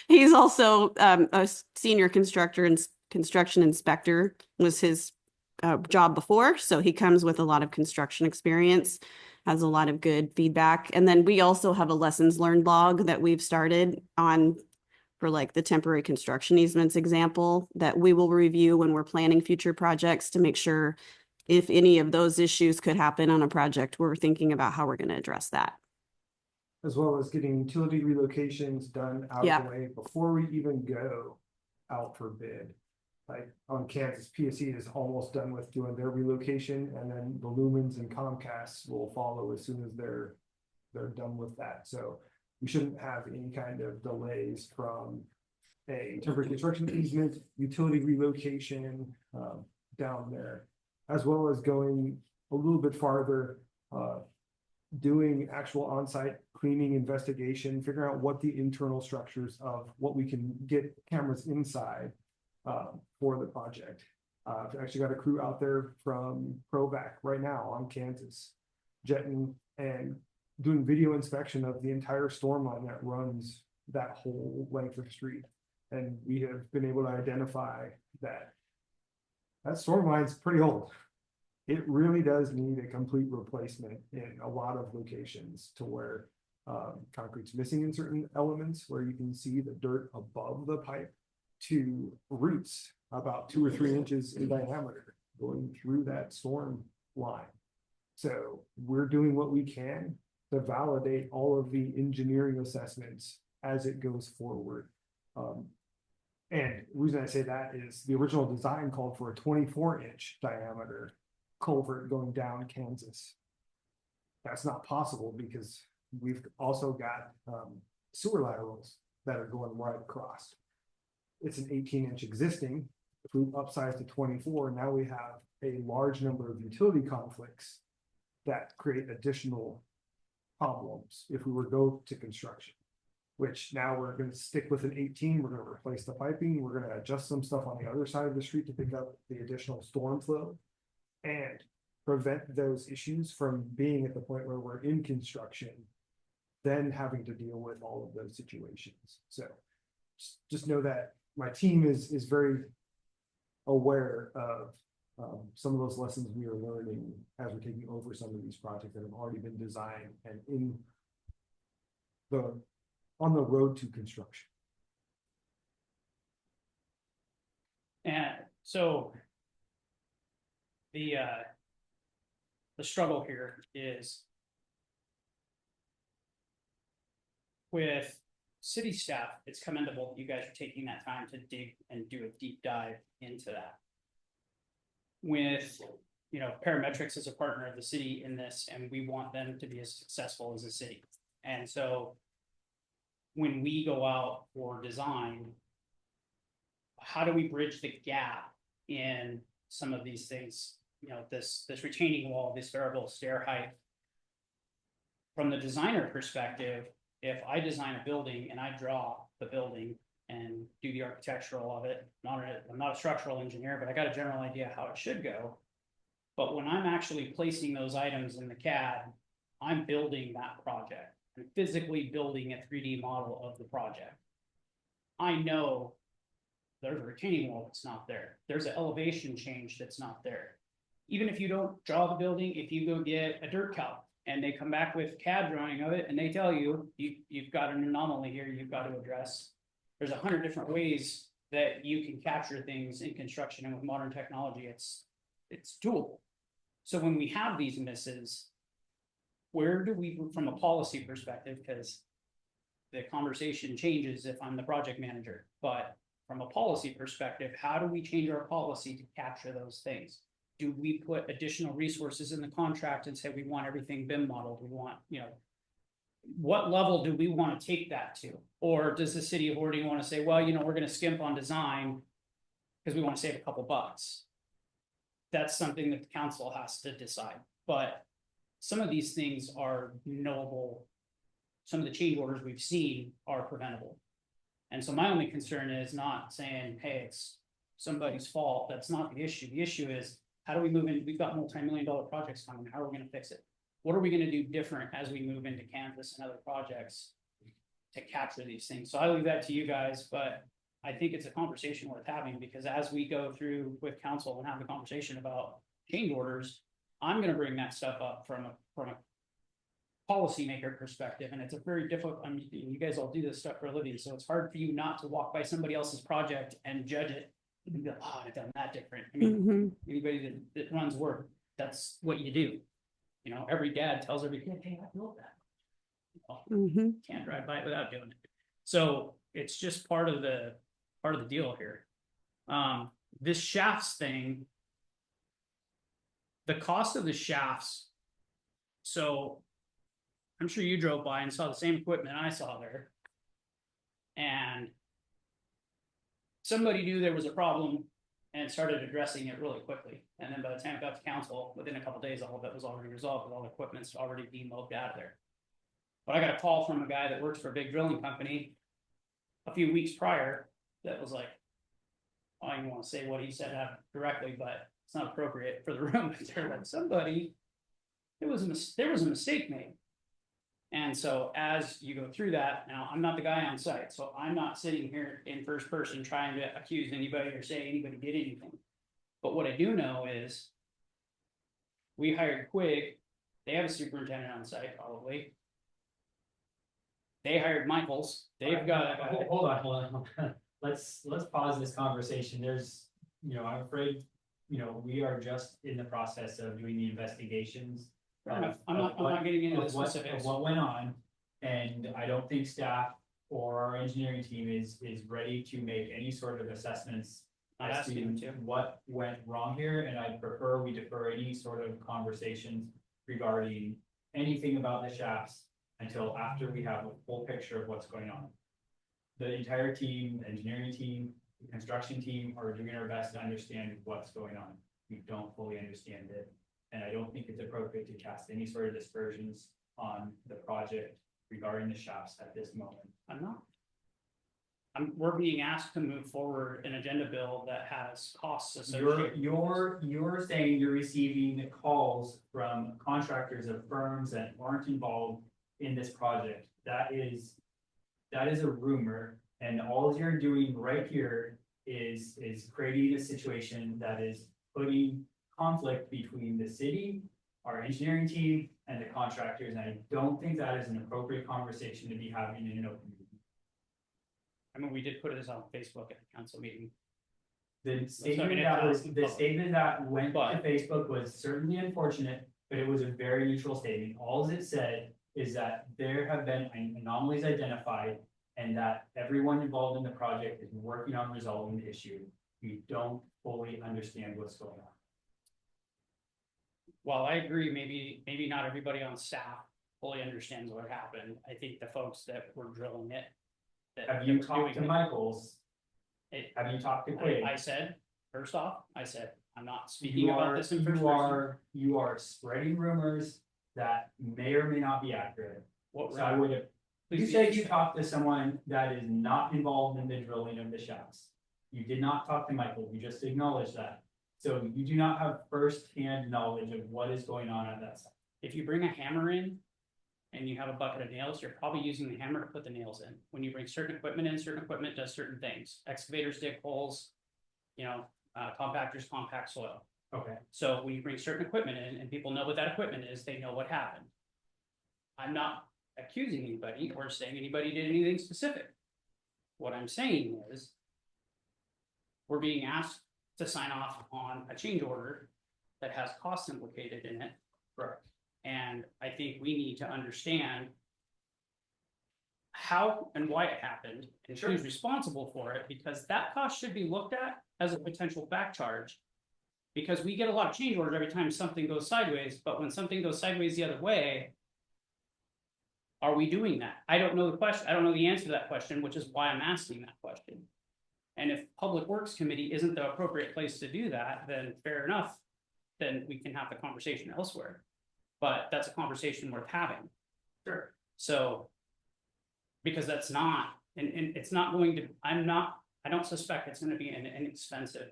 He's also a senior construction inspector, was his job before. So he comes with a lot of construction experience, has a lot of good feedback. And then we also have a lessons learned log that we've started on for like the temporary construction easements example that we will review when we're planning future projects to make sure if any of those issues could happen on a project, we're thinking about how we're going to address that. As well as getting utility relocations done out Yeah. of the way before we even go out for bid. Like on Kansas, PSE is almost done with doing their relocation, and then the Lumens and Comcast will follow as soon as they're done with that. So we shouldn't have any kind of delays from a temporary construction easement, utility relocation down there, as well as going a little bit farther, doing actual on-site cleaning investigation, figuring out what the internal structures of what we can get cameras inside for the project. I've actually got a crew out there from Provac right now on Kansas, jetting and doing video inspection of the entire storm line that runs that whole length of street. And we have been able to identify that storm line's pretty old. It really does need a complete replacement in a lot of locations to where concrete's missing in certain elements, where you can see the dirt above the pipe to roots about 2 or 3 inches in diameter going through that storm line. So we're doing what we can to validate all of the engineering assessments as it goes forward. And the reason I say that is the original design called for a 24-inch diameter culvert going down Kansas. That's not possible because we've also got sewer laterals that are going right across. It's an 18-inch existing. If we upsize to 24, now we have a large number of utility conflicts that create additional problems if we were to go to construction. Which now we're going to stick with an 18. We're going to replace the piping. We're going to adjust some stuff on the other side of the street to pick up the additional storm flow and prevent those issues from being at the point where we're in construction, then having to deal with all of those situations. So just know that my team is very aware of some of those lessons we are learning as we're taking over some of these projects that have already been designed and on the road to construction. And so the struggle here is with city staff. It's commendable that you guys are taking that time to dig and do a deep dive into that. With, you know, Parametrics is a partner of the city in this, and we want them to be as successful as the city. And so when we go out for design, how do we bridge the gap in some of these things? You know, this retaining wall, this variable stair height. From the designer perspective, if I design a building and I draw the building and do the architectural of it, I'm not a structural engineer, but I got a general idea how it should go. But when I'm actually placing those items in the CAD, I'm building that project. I'm physically building a 3D model of the project. I know there's a retaining wall that's not there. There's an elevation change that's not there. Even if you don't draw the building, if you go get a dirt calc and they come back with CAD drawing of it and they tell you, you've got an anomaly here you've got to address. There's 100 different ways that you can capture things in construction, and with modern technology, it's doable. So when we have these misses, where do we, from a policy perspective, because the conversation changes if I'm the project manager, but from a policy perspective, how do we change our policy to capture those things? Do we put additional resources in the contract and say we want everything BIM modeled? We want, you know, what level do we want to take that to? Or does the city of Horning want to say, well, you know, we're going to skimp on design because we want to save a couple bucks? That's something that the council has to decide. But some of these things are knowable. Some of the change orders we've seen are preventable. And so my only concern is not saying, hey, it's somebody's fault. That's not the issue. The issue is, how do we move in? We've got multi-million-dollar projects coming. How are we going to fix it? What are we going to do different as we move into Kansas and other projects to capture these things? So I leave that to you guys, but I think it's a conversation worth having, because as we go through with council and have the conversation about change orders, I'm going to bring that stuff up from a policymaker perspective. And it's a very difficult, I mean, you guys all do this stuff for a living, so it's hard for you not to walk by somebody else's project and judge it and go, oh, I've done that different. I mean, anybody that runs work, that's what you do. You know, every dad tells every kid, hey, I built that. You know, Mhm. can't drive by it without doing it. So it's just part of the deal here. This shafts thing. The cost of the shafts. So I'm sure you drove by and saw the same equipment I saw there. And somebody knew there was a problem and started addressing it really quickly. And then by the time it got to council, within a couple days, all of it was already resolved, with all the equipment's already being moved out of there. But I got a call from a guy that works for a big drilling company a few weeks prior that was like, I don't even want to say what he said directly, but it's not appropriate for the room. But they're like, somebody, there was a mistake made. And so as you go through that, now I'm not the guy on site, so I'm not sitting here in first person trying to accuse anybody or say anybody did anything. But what I do know is we hired Quig. They have a superintendent on site, probably. They hired Michaels. They've got. Hold on. Let's pause this conversation. There's, I'm afraid, we are just in the process of doing the investigations. Fair enough. I'm not getting into the Of specifics. what went on, and I don't think staff or our engineering team is ready to make any sort of assessments Not as asking them to. what went wrong here, and I prefer we defer any sort of conversations regarding anything about the shafts until after we have a full picture of what's going on. The entire team, engineering team, the construction team are doing our best to understand what's going on. We don't fully understand it. And I don't think it's appropriate to cast any sort of dispersions on the project regarding the shafts at this moment. I'm not. We're being asked to move forward an agenda bill that has costs associated. You're saying you're receiving calls from contractors of firms that aren't involved in this project. That is a rumor, and all you're doing right here is creating a situation that is putting conflict between the city, our engineering team, and the contractors, and I don't think that is an appropriate conversation to be having in an open meeting. I mean, we did put this on Facebook at the council meeting. The not statement that went to But- Facebook was certainly unfortunate, but it was a very neutral statement. All it said is that there have been anomalies identified and that everyone involved in the project is working on resolving the issue. We don't fully understand what's going on. While I agree, maybe not everybody on staff fully understands what happened. I think the folks that were drilling it. Have you talked to Michaels? It- Have you talked to Quig? I said, first off, I'm not speaking about this in first person. You are spreading rumors that may or may not be accurate. What So I route? would have, you Please said be- you talked to someone that is not involved in the drilling of the shafts. You did not talk to Michael, you just acknowledged that. So you do not have firsthand knowledge of what is going on at that site. If you bring a hammer in and you have a bucket of nails, you're probably using the hammer to put the nails in. When you bring certain equipment in, certain equipment does certain things. Excavators dig holes, compactors compact soil. Okay, So when you bring certain equipment in and people know what that equipment is, they know what happened. I'm not accusing anybody or saying anybody did anything specific. What I'm saying is we're being asked to sign off on a change order that has costs implicated in it. correct. And I think we need to understand how and why it happened and who's responsible for it, because that cost should be looked at as a potential back charge. Because we get a lot of change orders every time something goes sideways, but when something goes sideways the other way, are we doing that? I don't know the question. I don't know the answer to that question, which is why I'm asking that question. And if Public Works Committee isn't the appropriate place to do that, then fair enough. Then we can have the conversation elsewhere. But that's a conversation worth having. Sure. So. Because that's not, and it's not going to, I don't suspect it's gonna be an inexpensive.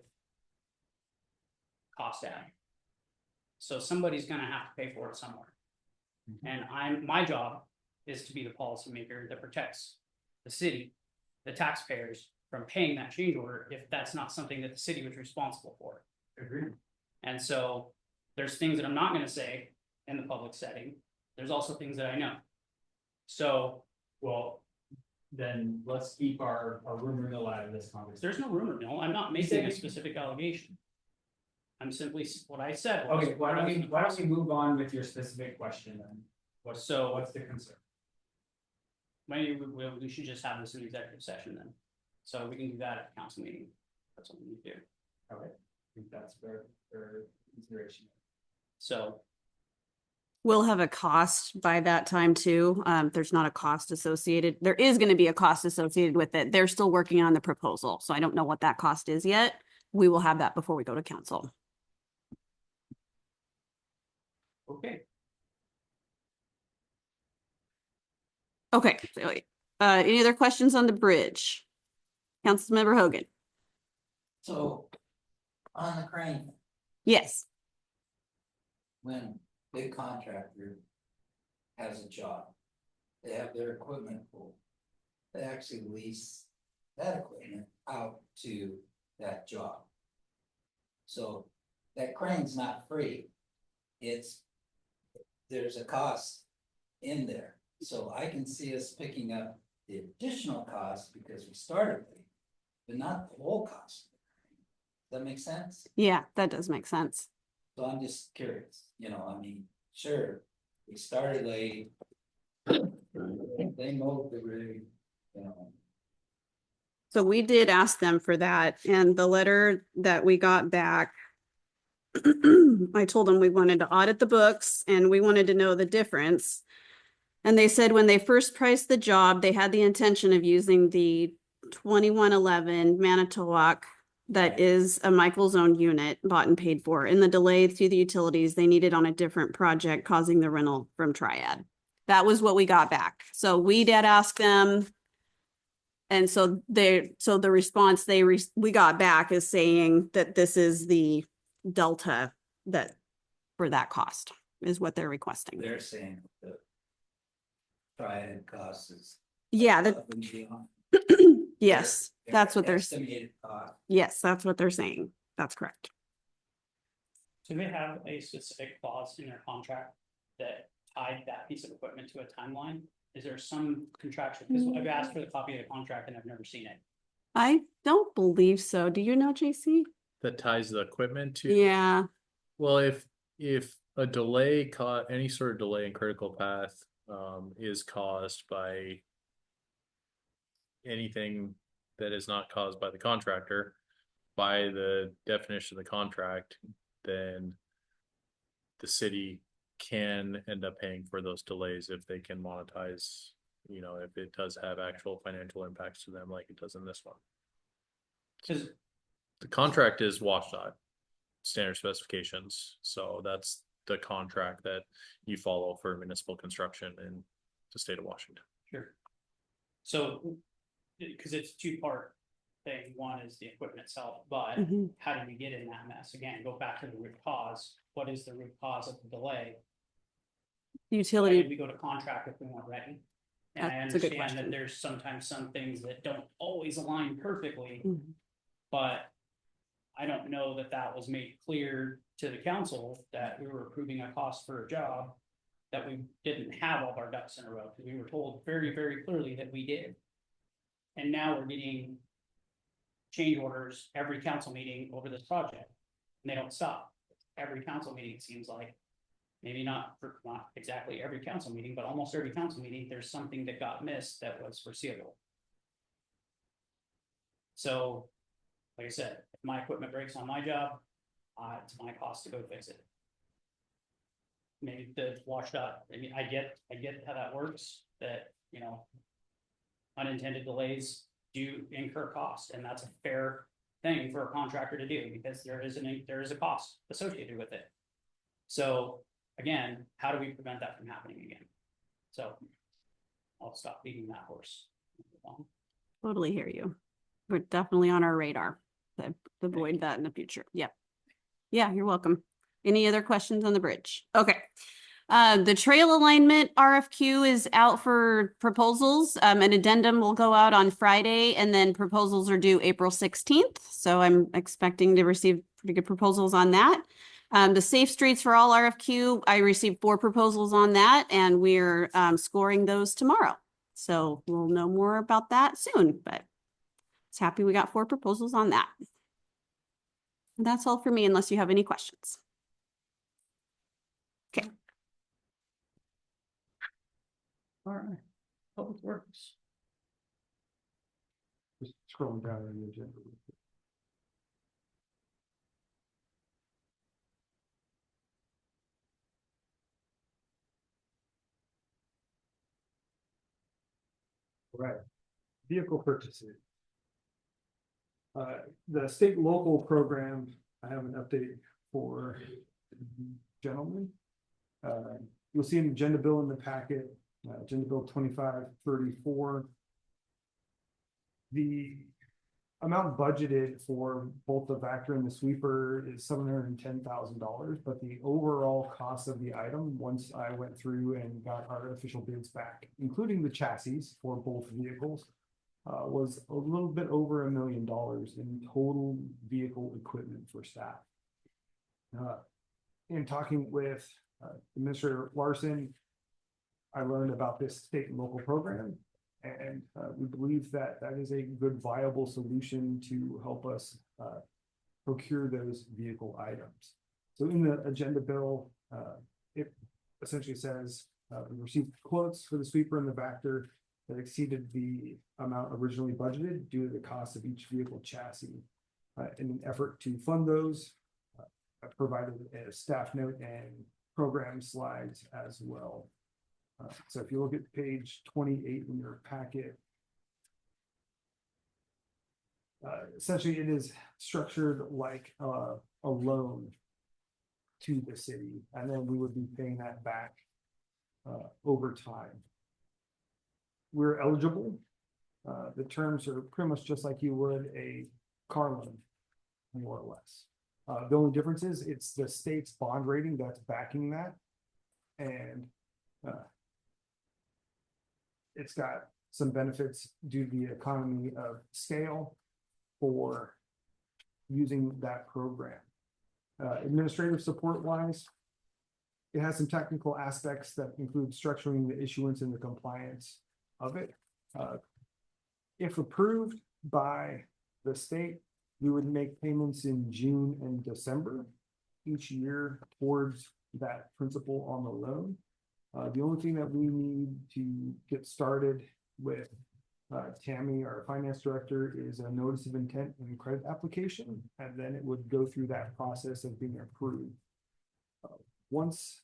Cost add. So somebody's gonna have to pay for it somewhere. And my job is to be the policymaker that protects the city, the taxpayers from paying that change order if that's not something that the city was responsible for. Agreed. And so there's things that I'm not gonna say in the public setting. There's also things that I know. So Well, then let's keep our rumor mill out of this conversation. there's no rumor mill. I'm not You said making a you- specific allegation. I'm simply, what I said was. Okay, why don't we move on with your specific question then? What's the concern? Maybe we should just have this in executive session then, so we can do that at the council meeting. That's what we need to do, Okay, I think that's for consideration. so. We'll have a cost by that time too. There's not a cost associated. There is going to be a cost associated with it. They're still working on the proposal, so I don't know what that cost is yet. We will have that before we go to council. Okay, Okay, so, any other questions on the bridge? Councilmember Hogan? So, on the crane, Yes. when big contractor has a job, they have their equipment pool. They actually lease that equipment out to that job. So that crane's not free. There's a cost in there. So I can see us picking up the additional cost because we started late, but not the whole cost. Does that make sense? Yeah, that does make sense. So I'm just curious, I mean, sure, we started late. They mowed the rig. So we did ask them for that, and the letter that we got back, I told them we wanted to audit the books and we wanted to know the difference. And they said when they first priced the job, they had the intention of using the 2111 Manitowoc that is a Michael's own unit bought and paid for. In the delay through the utilities, they needed on a different project, causing the rental from Triad. That was what we got back. So we did ask them. And so the response we got back is saying that this is the delta for that cost is what they're requesting. They're saying the Triad cost is. Yeah, above and beyond yes, their that's what estimated cost. yes, that's what they're saying. That's correct. do they have a specific clause in their contract that tied that piece of equipment to a timeline? Is there some contraction? Because I've asked for the copy of the contract and I've never seen it. I don't believe so. Do you know, JC? That ties the equipment to. Yeah, Well, if a delay any sort of delay in critical path is caused by anything that is not caused by the contractor, by the definition of the contract, then the city can end up paying for those delays if they can monetize, if it does have actual financial impacts to them like it does in this one. Because The contract is WashDOT standard specifications, so that's the contract that you follow for municipal construction in the state of Washington. Sure. So, because it's a two-part thing, one is the equipment itself, but Mhm. how did we get in that mess? Again, go back to the root cause. What is the root cause of the delay? Why utility. did we go to contract if we weren't ready? And I That's a good understand question. that there's sometimes some things that don't always align perfectly, Mhm. but I don't know that that was made clear to the council that we were approving a cost for a job that we didn't have all of our ducks in a row, because we were told very, very clearly that we did. And now we're getting change orders every council meeting over this project, and they don't stop. Every council meeting, it seems like, maybe not exactly every council meeting, but almost every council meeting, there's something that got missed that was foreseeable. So, like I said, if my equipment breaks on my job, it's my cost to go fix it. Maybe the WashDOT, I mean, I get how that works, that, unintended delays do incur cost, and that's a fair thing for a contractor to do, because there is a cost associated with it. So, again, how do we prevent that from happening again? So, I'll stop beating that horse. Totally hear you. We're definitely on our radar to avoid that in the future. Yep. Yeah, you're welcome. Any other questions on the bridge? Okay. The trail alignment RFQ is out for proposals. An addendum will go out on Friday, and then proposals are due April 16th. So I'm expecting to receive pretty good proposals on that. The Safe Streets for All RFQ, I received 4 proposals on that, and we're scoring those tomorrow. So we'll know more about that soon, but it's happy we got 4 proposals on that. That's all for me unless you have any questions. All right. Public Works. Just scrolling down on the agenda. Right, vehicle purchases. The state local program, I have an update for the gentlemen. You'll see an agenda bill in the packet, agenda bill 2534. The amount budgeted for both the Vector and the sweeper is $710,000, but the overall cost of the item, once I went through and got our official bids back, including the chassis for both vehicles, was a little bit over $1 million in total vehicle equipment for staff. In talking with Administrator Larson, I learned about this state and local program. And we believe that that is a good viable solution to help us procure those vehicle items. So in the agenda bill, it essentially says we received quotes for the sweeper and the Vector that exceeded the amount originally budgeted due to the cost of each vehicle chassis. In an effort to fund those, I provided a staff note and program slides as well. So if you look at page 28 in your packet, essentially it is structured like a loan to the city, and then we would be paying that back over time. We're eligible. The terms are pretty much just like you would a car loan, more or less. The only difference is it's the state's bond rating that's backing that, and it's got some benefits due to the economy of scale for using that program. Administrative support wise, it has some technical aspects that include structuring the issuance and the compliance of it. If approved by the state, we would make payments in June and December each year towards that principal on the loan. The only thing that we need to get started with Tammy, our finance director, is a notice of intent and credit application, and then it would go through that process of being approved. Once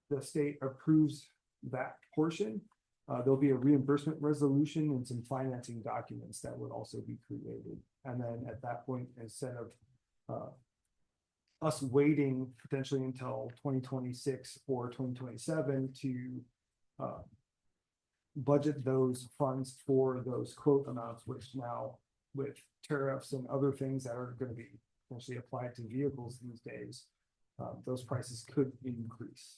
the state approves that portion, there'll be a reimbursement resolution and some financing documents that would also be created. And then at that point, instead of us waiting potentially until 2026 or 2027 to budget those funds for those quote amounts, which now with tariffs and other things that are going to be potentially applied to vehicles these days, those prices could increase.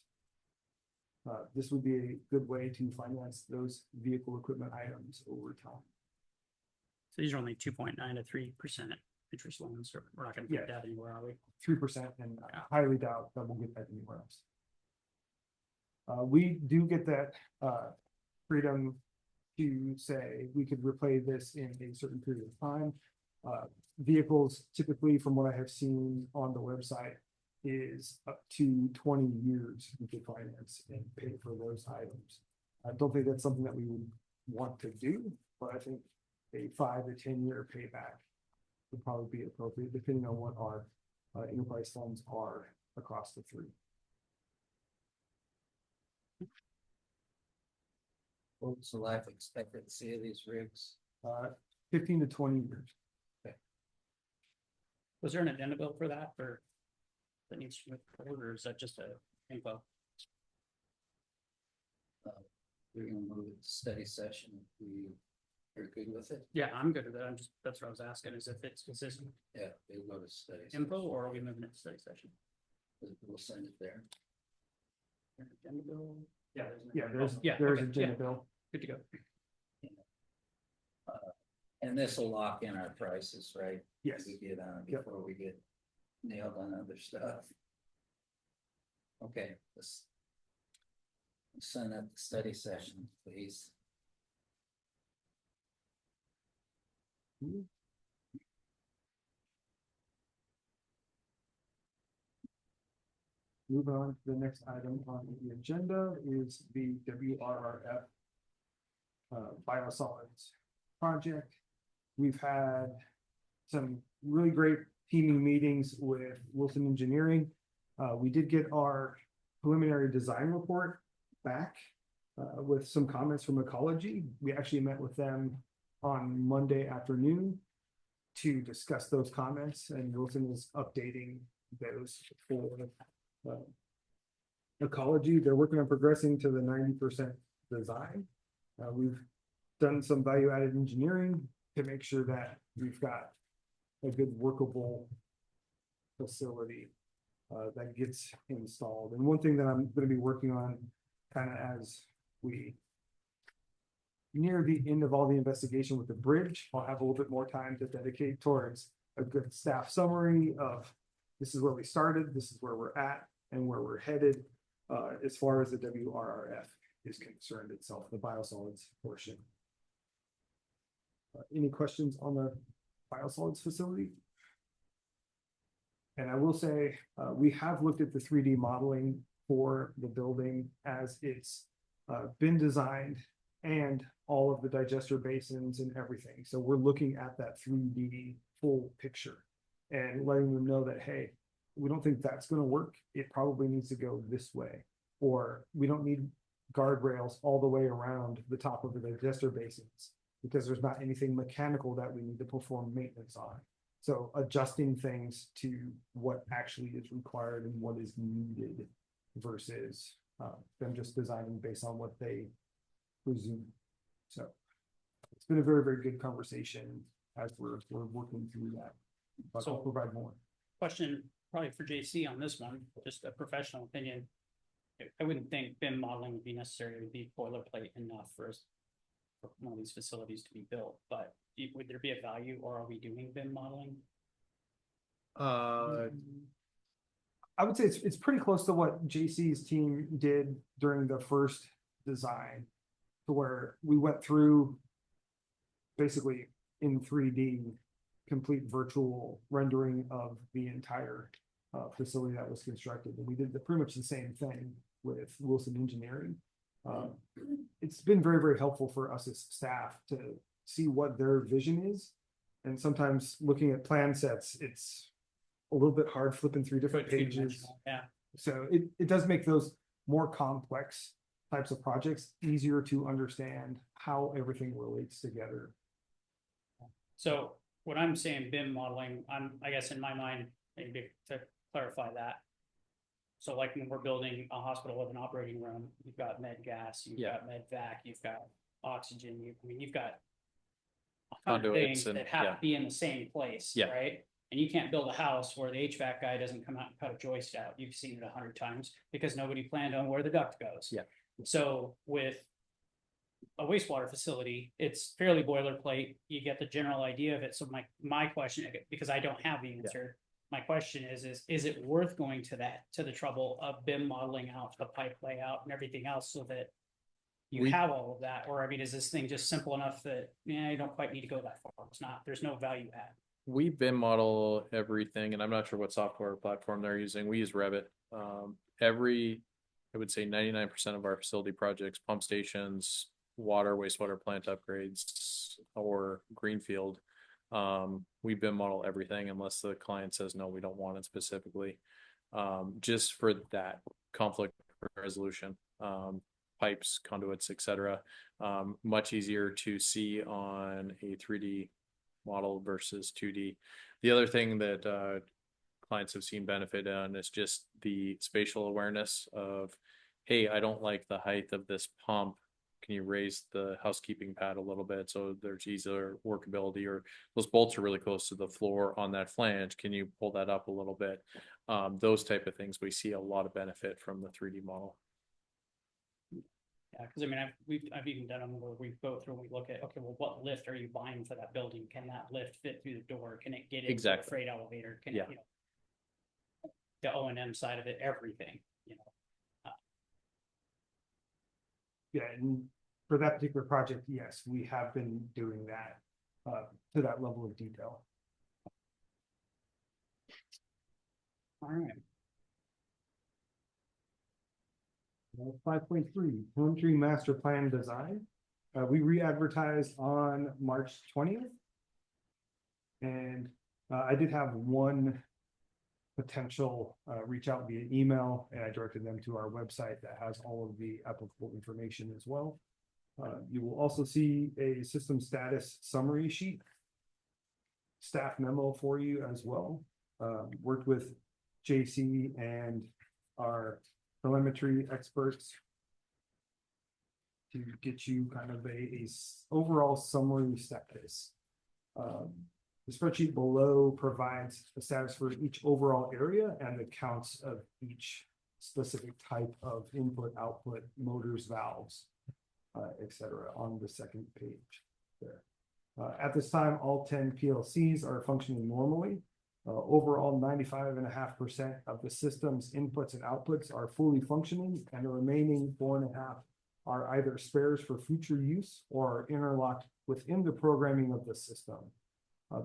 This would be a good way to finance those vehicle equipment items over time. So these are only 2.9 to 3% interest loans, or we're not gonna get that anywhere, are we? 3%, and I highly doubt that we'll get that anywhere else. We do get that freedom to say we could replay this in a certain period of time. Vehicles typically, from what I have seen on the website, is up to 20 years we could finance and pay for those items. I don't think that's something that we would want to do, but I think a 5 to 10 year payback would probably be appropriate, depending on what our enterprise funds are across the three. What's the life expectancy of these rigs? 15 to 20 years. Was there an addenda bill for that, or that needs to be recorded, or is that just a info? We're gonna move it to study session if we are good with it. Yeah, I'm good with it. I'm just, that's what I was asking, is if it's consistent Yeah, we'll go to study. info, or are we moving it to study session? session. We'll send it there. Agenda bill? Yeah. Yeah, there's okay, a agenda bill. Good to go. And this will lock in our prices, right? Yes. We get on it Yep. before we get nailed on other stuff. Okay, let's send up the study session, please. moving on to the next item on the agenda is the WRRF biosolids project. We've had some really great teaming meetings with Wilson Engineering. We did get our preliminary design report back with some comments from Ecology. We actually met with them on Monday afternoon to discuss those comments, and Wilson is updating those for Ecology. They're working on progressing to the 90% design. We've done some value-added engineering to make sure that we've got a good workable facility that gets installed. And one thing that I'm going to be working on kind of as we near the end of all the investigation with the bridge, I'll have a little bit more time to dedicate towards a good staff summary of this is where we started, this is where we're at, and where we're headed as far as the WRRF is concerned itself, the biosolids portion. Any questions on the biosolids facility? And I will say, we have looked at the 3D modeling for the building as it's been designed and all of the digester basins and everything. So we're looking at that 3D full picture and letting them know that, hey, we don't think that's going to work. It probably needs to go this way, or we don't need guardrails all the way around the top of the digester basins because there's not anything mechanical that we need to perform maintenance on. So adjusting things to what actually is required and what is needed versus them just designing based on what they presume. So it's been a very, very good conversation as we're working through that. But So- I'll provide more. Question probably for JC on this one, just a professional opinion. I wouldn't think BIM modeling would be necessary. It would be boilerplate enough for one of these facilities to be built, but would there be a value, or are we doing BIM modeling? Uh, I would say it's pretty close to what JC's team did during the first design, to where we went through basically in 3D complete virtual rendering of the entire facility that was constructed. And we did pretty much the same thing with Wilson Engineering. It's been very, very helpful for us as staff to see what their vision is. And sometimes looking at plan sets, it's a little bit hard flipping through different pages. Two-dimensional, yeah. So it does make those more complex types of projects easier to understand how everything relates together. So when I'm saying BIM modeling, I guess in my mind, maybe to clarify that. So like when we're building a hospital with an operating room, you've got med gas, you've Yeah. got med vac, you've got oxygen, you've got a hundred Conduits things and- that have yeah. to be in the same place, Yeah. right? And you can't build a house where the HVAC guy doesn't come out and cut a joist out. You've seen it 100 times because nobody planned on where the duct goes. Yeah. So with a wastewater facility, it's fairly boilerplate. You get the general idea of it. So my question, because I don't have the answer, my question is it worth going to the trouble of BIM modeling out the pipe layout and everything else so that you We- have all of that? Or I mean, is this thing just simple enough that, you don't quite need to go that far? There's no value add. We BIM model everything, and I'm not sure what software platform they're using. We use Revit. I would say 99% of our facility projects, pump stations, water, wastewater plant upgrades, or greenfield, we BIM model everything unless the client says, no, we don't want it specifically. Just for that conflict resolution, pipes, conduits, etc. Much easier to see on a 3D model versus 2D. The other thing that clients have seen benefit on is just the spatial awareness of, hey, I don't like the height of this pump. Can you raise the housekeeping pad a little bit so there's easier workability, or those bolts are really close to the floor on that flange. Can you pull that up a little bit? Those type of things, we see a lot of benefit from the 3D model. Yeah, because I mean, I've even done them where we go through and we look at, okay, well, what lift are you buying for that building? Can that lift fit through the door? Can it get into the Exactly. freight elevator? Can Yeah. it, the O&M side of it, everything, Yeah, and for that particular project, yes, we have been doing that to that level of detail. All right. 5.3, Plum Master Plan Design. We re-advertised on March 20th. And I did have one potential reach out via email, and I directed them to our website that has all of the applicable information as well. You will also see a system status summary sheet, staff memo for you as well. Worked with JC and our telemetry experts to get you kind of a overall summary status. The spreadsheet below provides a status for each overall area and the counts of each specific type of input, output, motors, valves, etc. on the second page there. At this time, all 10 PLCs are functioning normally. Overall, 95.5% of the system's inputs and outputs are fully functioning, and the remaining 4.5% are either spares for future use or are interlocked within the programming of the system.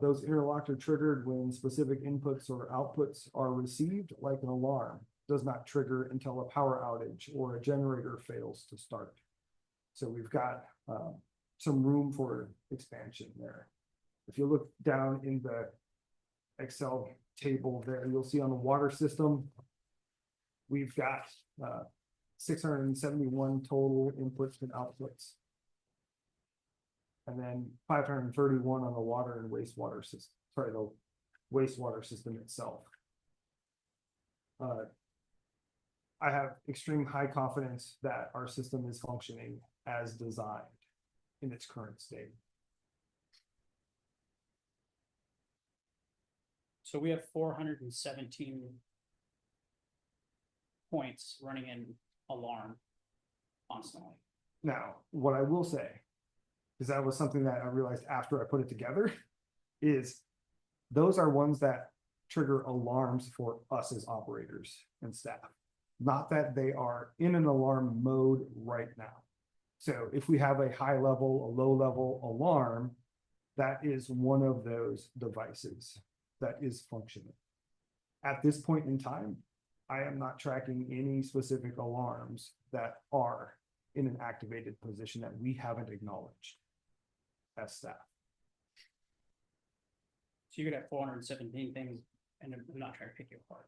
Those interlocked are triggered when specific inputs or outputs are received, like an alarm. Does not trigger until a power outage or a generator fails to start. So we've got some room for expansion there. If you look down in the Excel table there, you'll see on the water system, we've got 671 total inputs and outputs. And then 531 on the water and wastewater system, sorry, the wastewater system itself. I have extreme high confidence that our system is functioning as designed in its current state. So we have 417 points running in alarm constantly. Now, what I will say, because that was something that I realized after I put it together, is those are ones that trigger alarms for us as operators and staff. Not that they are in an alarm mode right now. So if we have a high level, a low level alarm, that is one of those devices that is functioning. At this point in time, I am not tracking any specific alarms that are in an activated position that we haven't acknowledged as staff. So you could have 417 things, and I'm not trying to pick you apart.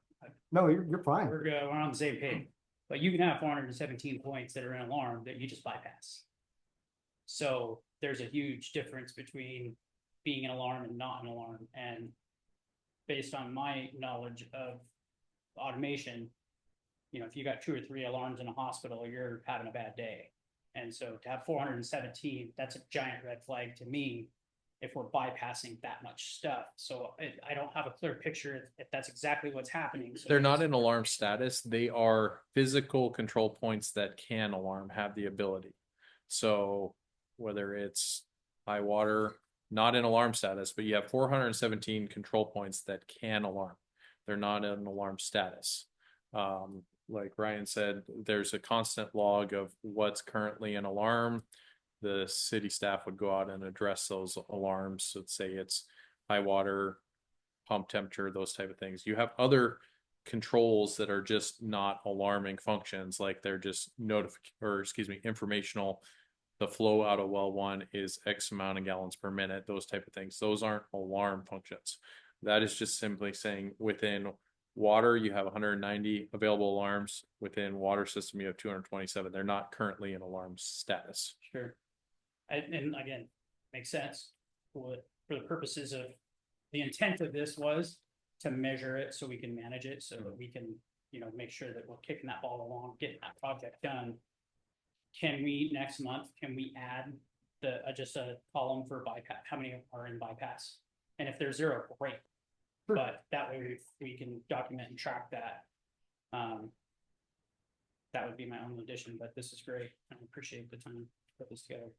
No, you're fine. We're on the same page, but you can have 417 points that are in alarm that you just bypass. So there's a huge difference between being an alarm and not an alarm. And based on my knowledge of automation, you know, if you got 2 or 3 alarms in a hospital, you're having a bad day. And so to have 417, that's a giant red flag to me if we're bypassing that much stuff. So I don't have a clear picture if that's exactly what's happening. So They're not in alarm status. They are physical control points that can alarm, have the ability. So whether it's high water, not in alarm status, but you have 417 control points that can alarm. They're not in alarm status. Like Ryan said, there's a constant log of what's currently an alarm. The city staff would go out and address those alarms. Let's say it's high water, pump temperature, those type of things. You have other controls that are just not alarming functions, like they're just informational. The flow out of well 1 is X amount of gallons per minute, those type of things. Those aren't alarm functions. That is just simply saying within water, you have 190 available alarms. Within water system, you have 227. They're not currently in alarm status. Sure. And again, makes sense. For the purposes of the intent of this was to measure it so we can manage it, so that we can, you know, make sure that we're kicking that ball along, getting that project done. Can we next month, can we add the just a column for bypass? How many are in bypass? And if there's 0, great. Sure. But that way we can document and track that. That would be my only addition, but this is great. I appreciate the time to put this together.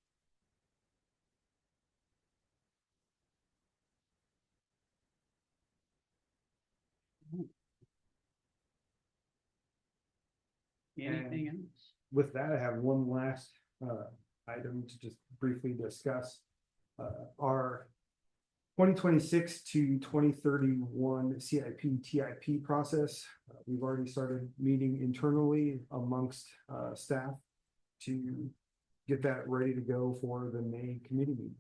Anything else? With that, I have one last item to just briefly discuss. Our 2026 to 2031 CIP TIP process. We've already started meeting internally amongst staff to get that ready to go for the May committee meeting.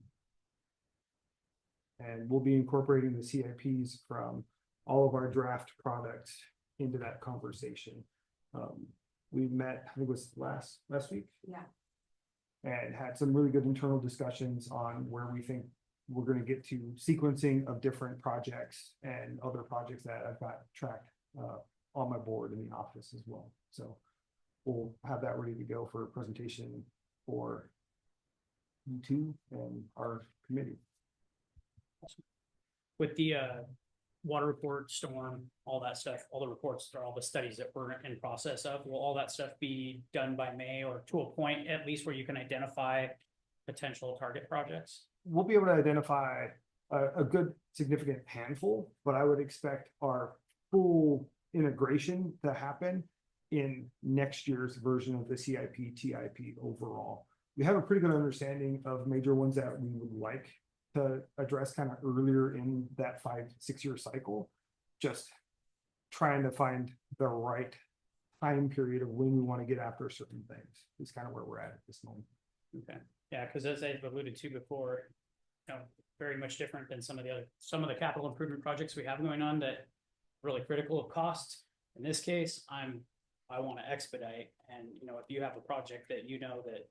And we'll be incorporating the CIPs from all of our draft products into that conversation. We met, I think it was last week. Yeah. And had some really good internal discussions on where we think we're gonna get to sequencing of different projects and other projects that I've got tracked on my board in the office as well. So we'll have that ready to go for a presentation for you two and our committee. With the water report, storm, all that stuff, all the reports, or all the studies that we're in process of, will all that stuff be done by May, or to a point at least where you can identify potential target projects? We'll be able to identify a good significant handful, but I would expect our full integration to happen in next year's version of the CIP TIP overall. We have a pretty good understanding of major ones that we would like to address kind of earlier in that 5-6 year cycle. Just trying to find the right time period of when we want to get after certain things is kind of where we're at this moment. Okay, yeah, because as I've alluded to before, very much different than some of the capital improvement projects we have going on that are really critical of cost. In this case, I want to expedite, and if you have a project that that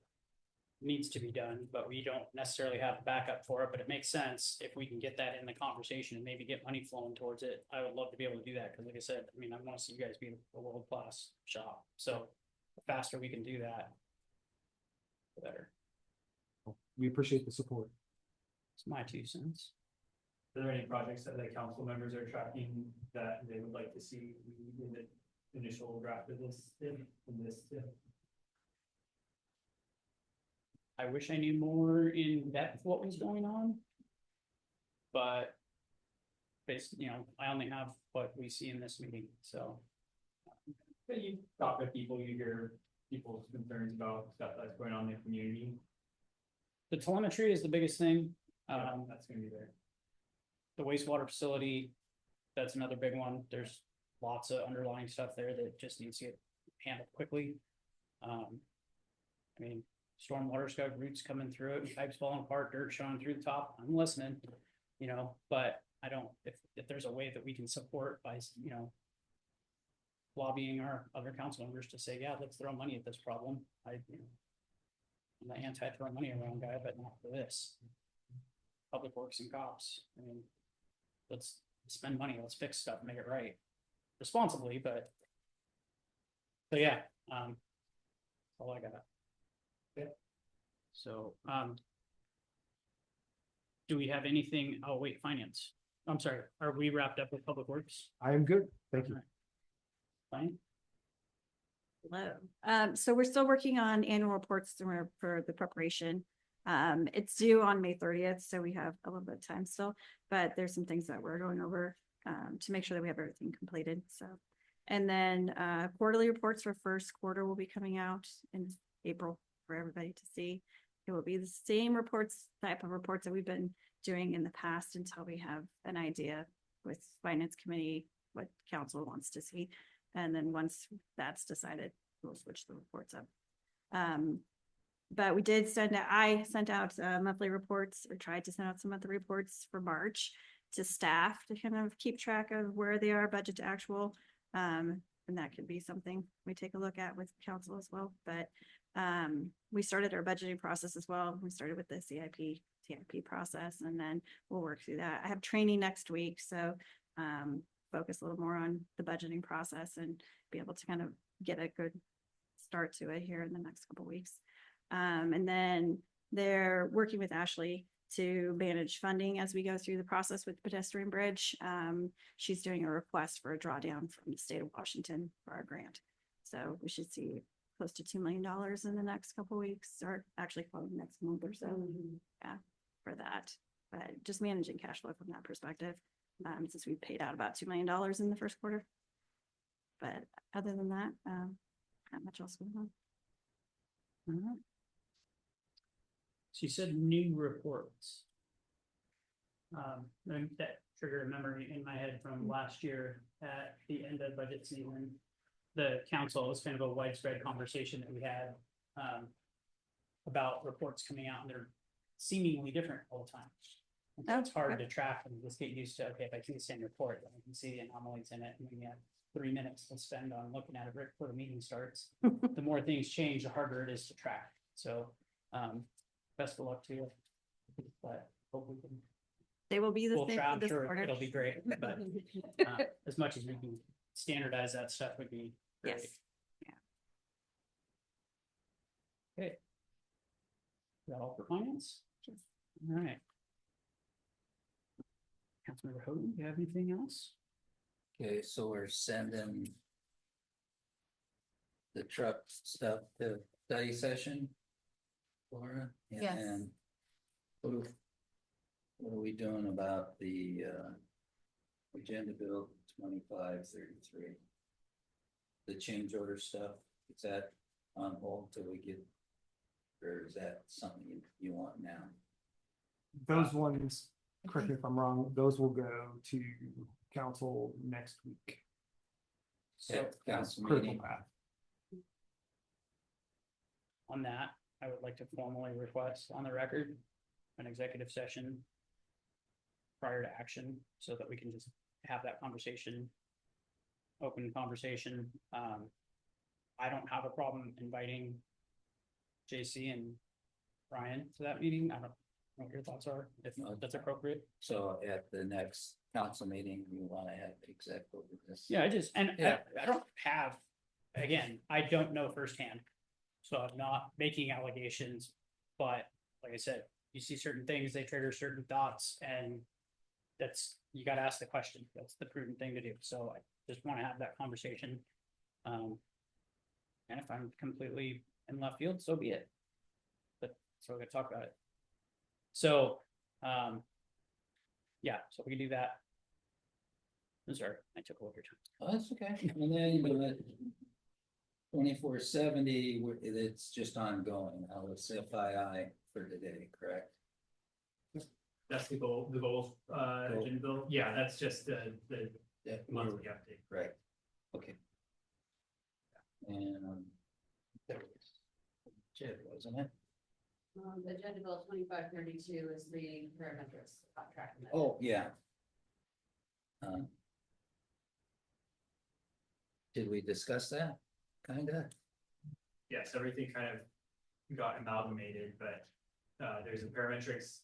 needs to be done, but we don't necessarily have backup for it, but it makes sense if we can get that in the conversation and maybe get money flowing towards it. I would love to be able to do that, because like I said, I want to see you guys be a world-class shop. So the faster we can do that, the better. We appreciate the support. It's my 2 cents. Are there any projects that the council members are tracking that they would like to see in the initial draft of this? I wish I knew more in depth what was going on. But I only have what we see in this meeting, so. But you talk with people, you hear people's concerns about stuff that's going on in the community. The telemetry is the biggest thing. That's gonna be there. The wastewater facility, that's another big one. There's lots of underlying stuff there that just needs to get handled quickly. Stormwater's got roots coming through it, pipes falling apart, dirt showing through the top. I'm listening, but I don't, if there's a way that we can support by, lobbying our other council members to say, yeah, let's throw money at this problem. I'm the anti-throw money around guy, but not for this. Public Works and cops. Let's spend money, let's fix stuff, make it right responsibly, but yeah, that's all I got. So, do we have anything? Oh, wait, finance. I'm sorry. Are we wrapped up with Public Works? I am good. Thank you. Fine. Hello. So we're still working on annual reports for the preparation. It's due on May 30th, so we have a little bit of time still, but there's some things that we're going over to make sure that we have everything completed. So, and then quarterly reports for first quarter will be coming out in April for everybody to see. It will be the same type of reports that we've been doing in the past until we have an idea with finance committee what council wants to see. And then once that's decided, we'll switch the reports up. But we did I sent out monthly reports, or tried to send out some monthly reports for March to staff to kind of keep track of where they are budget to actual. And that could be something we take a look at with council as well. But we started our budgeting process as well. We started with the TIP process, and then we'll work through that. I have training next week, so focus a little more on the budgeting process and be able to kind of get a good start to it here in the next couple of weeks. And then they're working with Ashley to manage funding as we go through the process with the pedestrian bridge. She's doing a request for a drawdown from the state of Washington for our grant. So we should see close to $2 million in the next couple of weeks, or actually probably next month or so. Yeah, for that. But just managing cash flow from that perspective, since we paid out about $2 million in the first quarter. But other than that, not much else going on. All right. So you said new reports. then that triggered a memory in my head from last year at the end of budget season. The council, it was kind of a widespread conversation that we had, about reports coming out and they're seemingly different all the time. And so it's hard to track and just get used to, okay, if I see the same report, then I can see the anomalies in it, and we have 3 minutes to spend on looking at it right before the meeting starts. The more things change, the harder it is to track, so, best of luck to you. But hope we can, They will be the we'll same try, for I'm this sure quarter. it'll be great, but, as much as we can standardize that stuff would be great. Yes. Okay. Is that all for finance? All right. Councilmember Houghton, do you have anything else? Okay, so we're sending the truck stuff to study session. Laura? Yes. And what are we doing about the agenda bill 2533? The change order stuff, is that on hold till we get, or is that something you want now? Those ones, correct me if I'm wrong, those will go to council next week. At council Critical meeting? path. On that, I would like to formally request on the record an executive session prior to action, so that we can just have that conversation. Open conversation. I don't have a problem inviting JC and Ryan to that meeting. I don't know what your thoughts are, if that's appropriate. So at the next council meeting, we wanna have exec over this? Yeah, I just, and Yeah. I don't have, again, I don't know firsthand. So I'm not making allegations, but like I said, you see certain things, they trigger certain thoughts, and that's, you gotta ask the question. That's the prudent thing to do. So I just wanna have that conversation. And if I'm completely in left field, so be it. But, so we're gonna talk about it. So, yeah, so we can do that. I'm sorry, I took over your time. Oh, that's okay. And then, but 2470, it's just ongoing. Now it's FYI for today, correct? That's the goal, agenda bill, yeah, that's just the Yeah, monthly update. right. Okay. And there was Jed, wasn't it? The agenda bill 2532 is the parametrics contract. Oh, yeah. Did we discuss that? Kinda? Yes, everything kind of got amalgamated, but there's a parametrics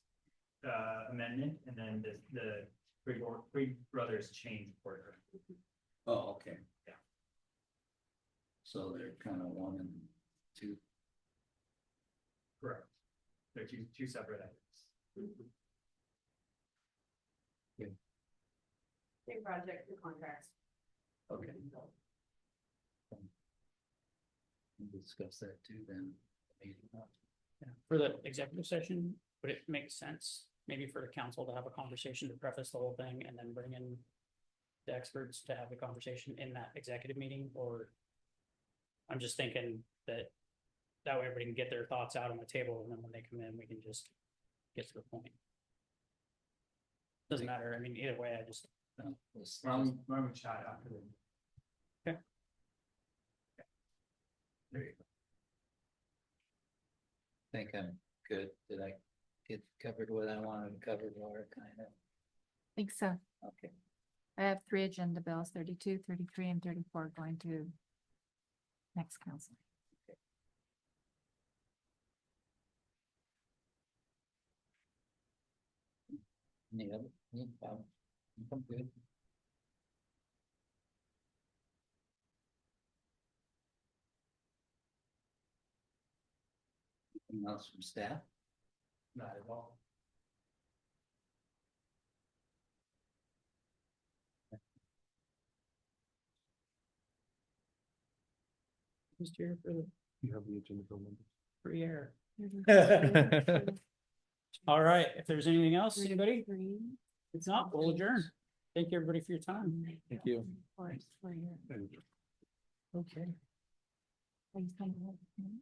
amendment, and then the Three Brothers change order. Oh, okay. Yeah. So they're kind of 1 and 2. Correct. They're two separate items. Same project, the contracts. Okay. We'll discuss that too then. Yeah, for the executive session, would it make sense, maybe for the council to have a conversation to preface the whole thing and then bring in the experts to have the conversation in that executive meeting, or? I'm just thinking that way everybody can get their thoughts out on the table, and then when they come in, we can just get to the point. Doesn't matter, I mean, either way, I just, Why don't we chat after the. Okay. There you go. Think I'm good. Did I get covered what I wanted to cover, Laura, kind of? Think so. Okay. I have 3 agenda bills, 32, 33, and 34 going to next council. Any other? I'm good. Anything else from staff? Not at all. just here for the You have the agenda bill number. free air. All right, if there's anything else, anybody? If not, we'll adjourn. Thank you, everybody, for your time. Thank you. For your, And Okay. are you coming with me?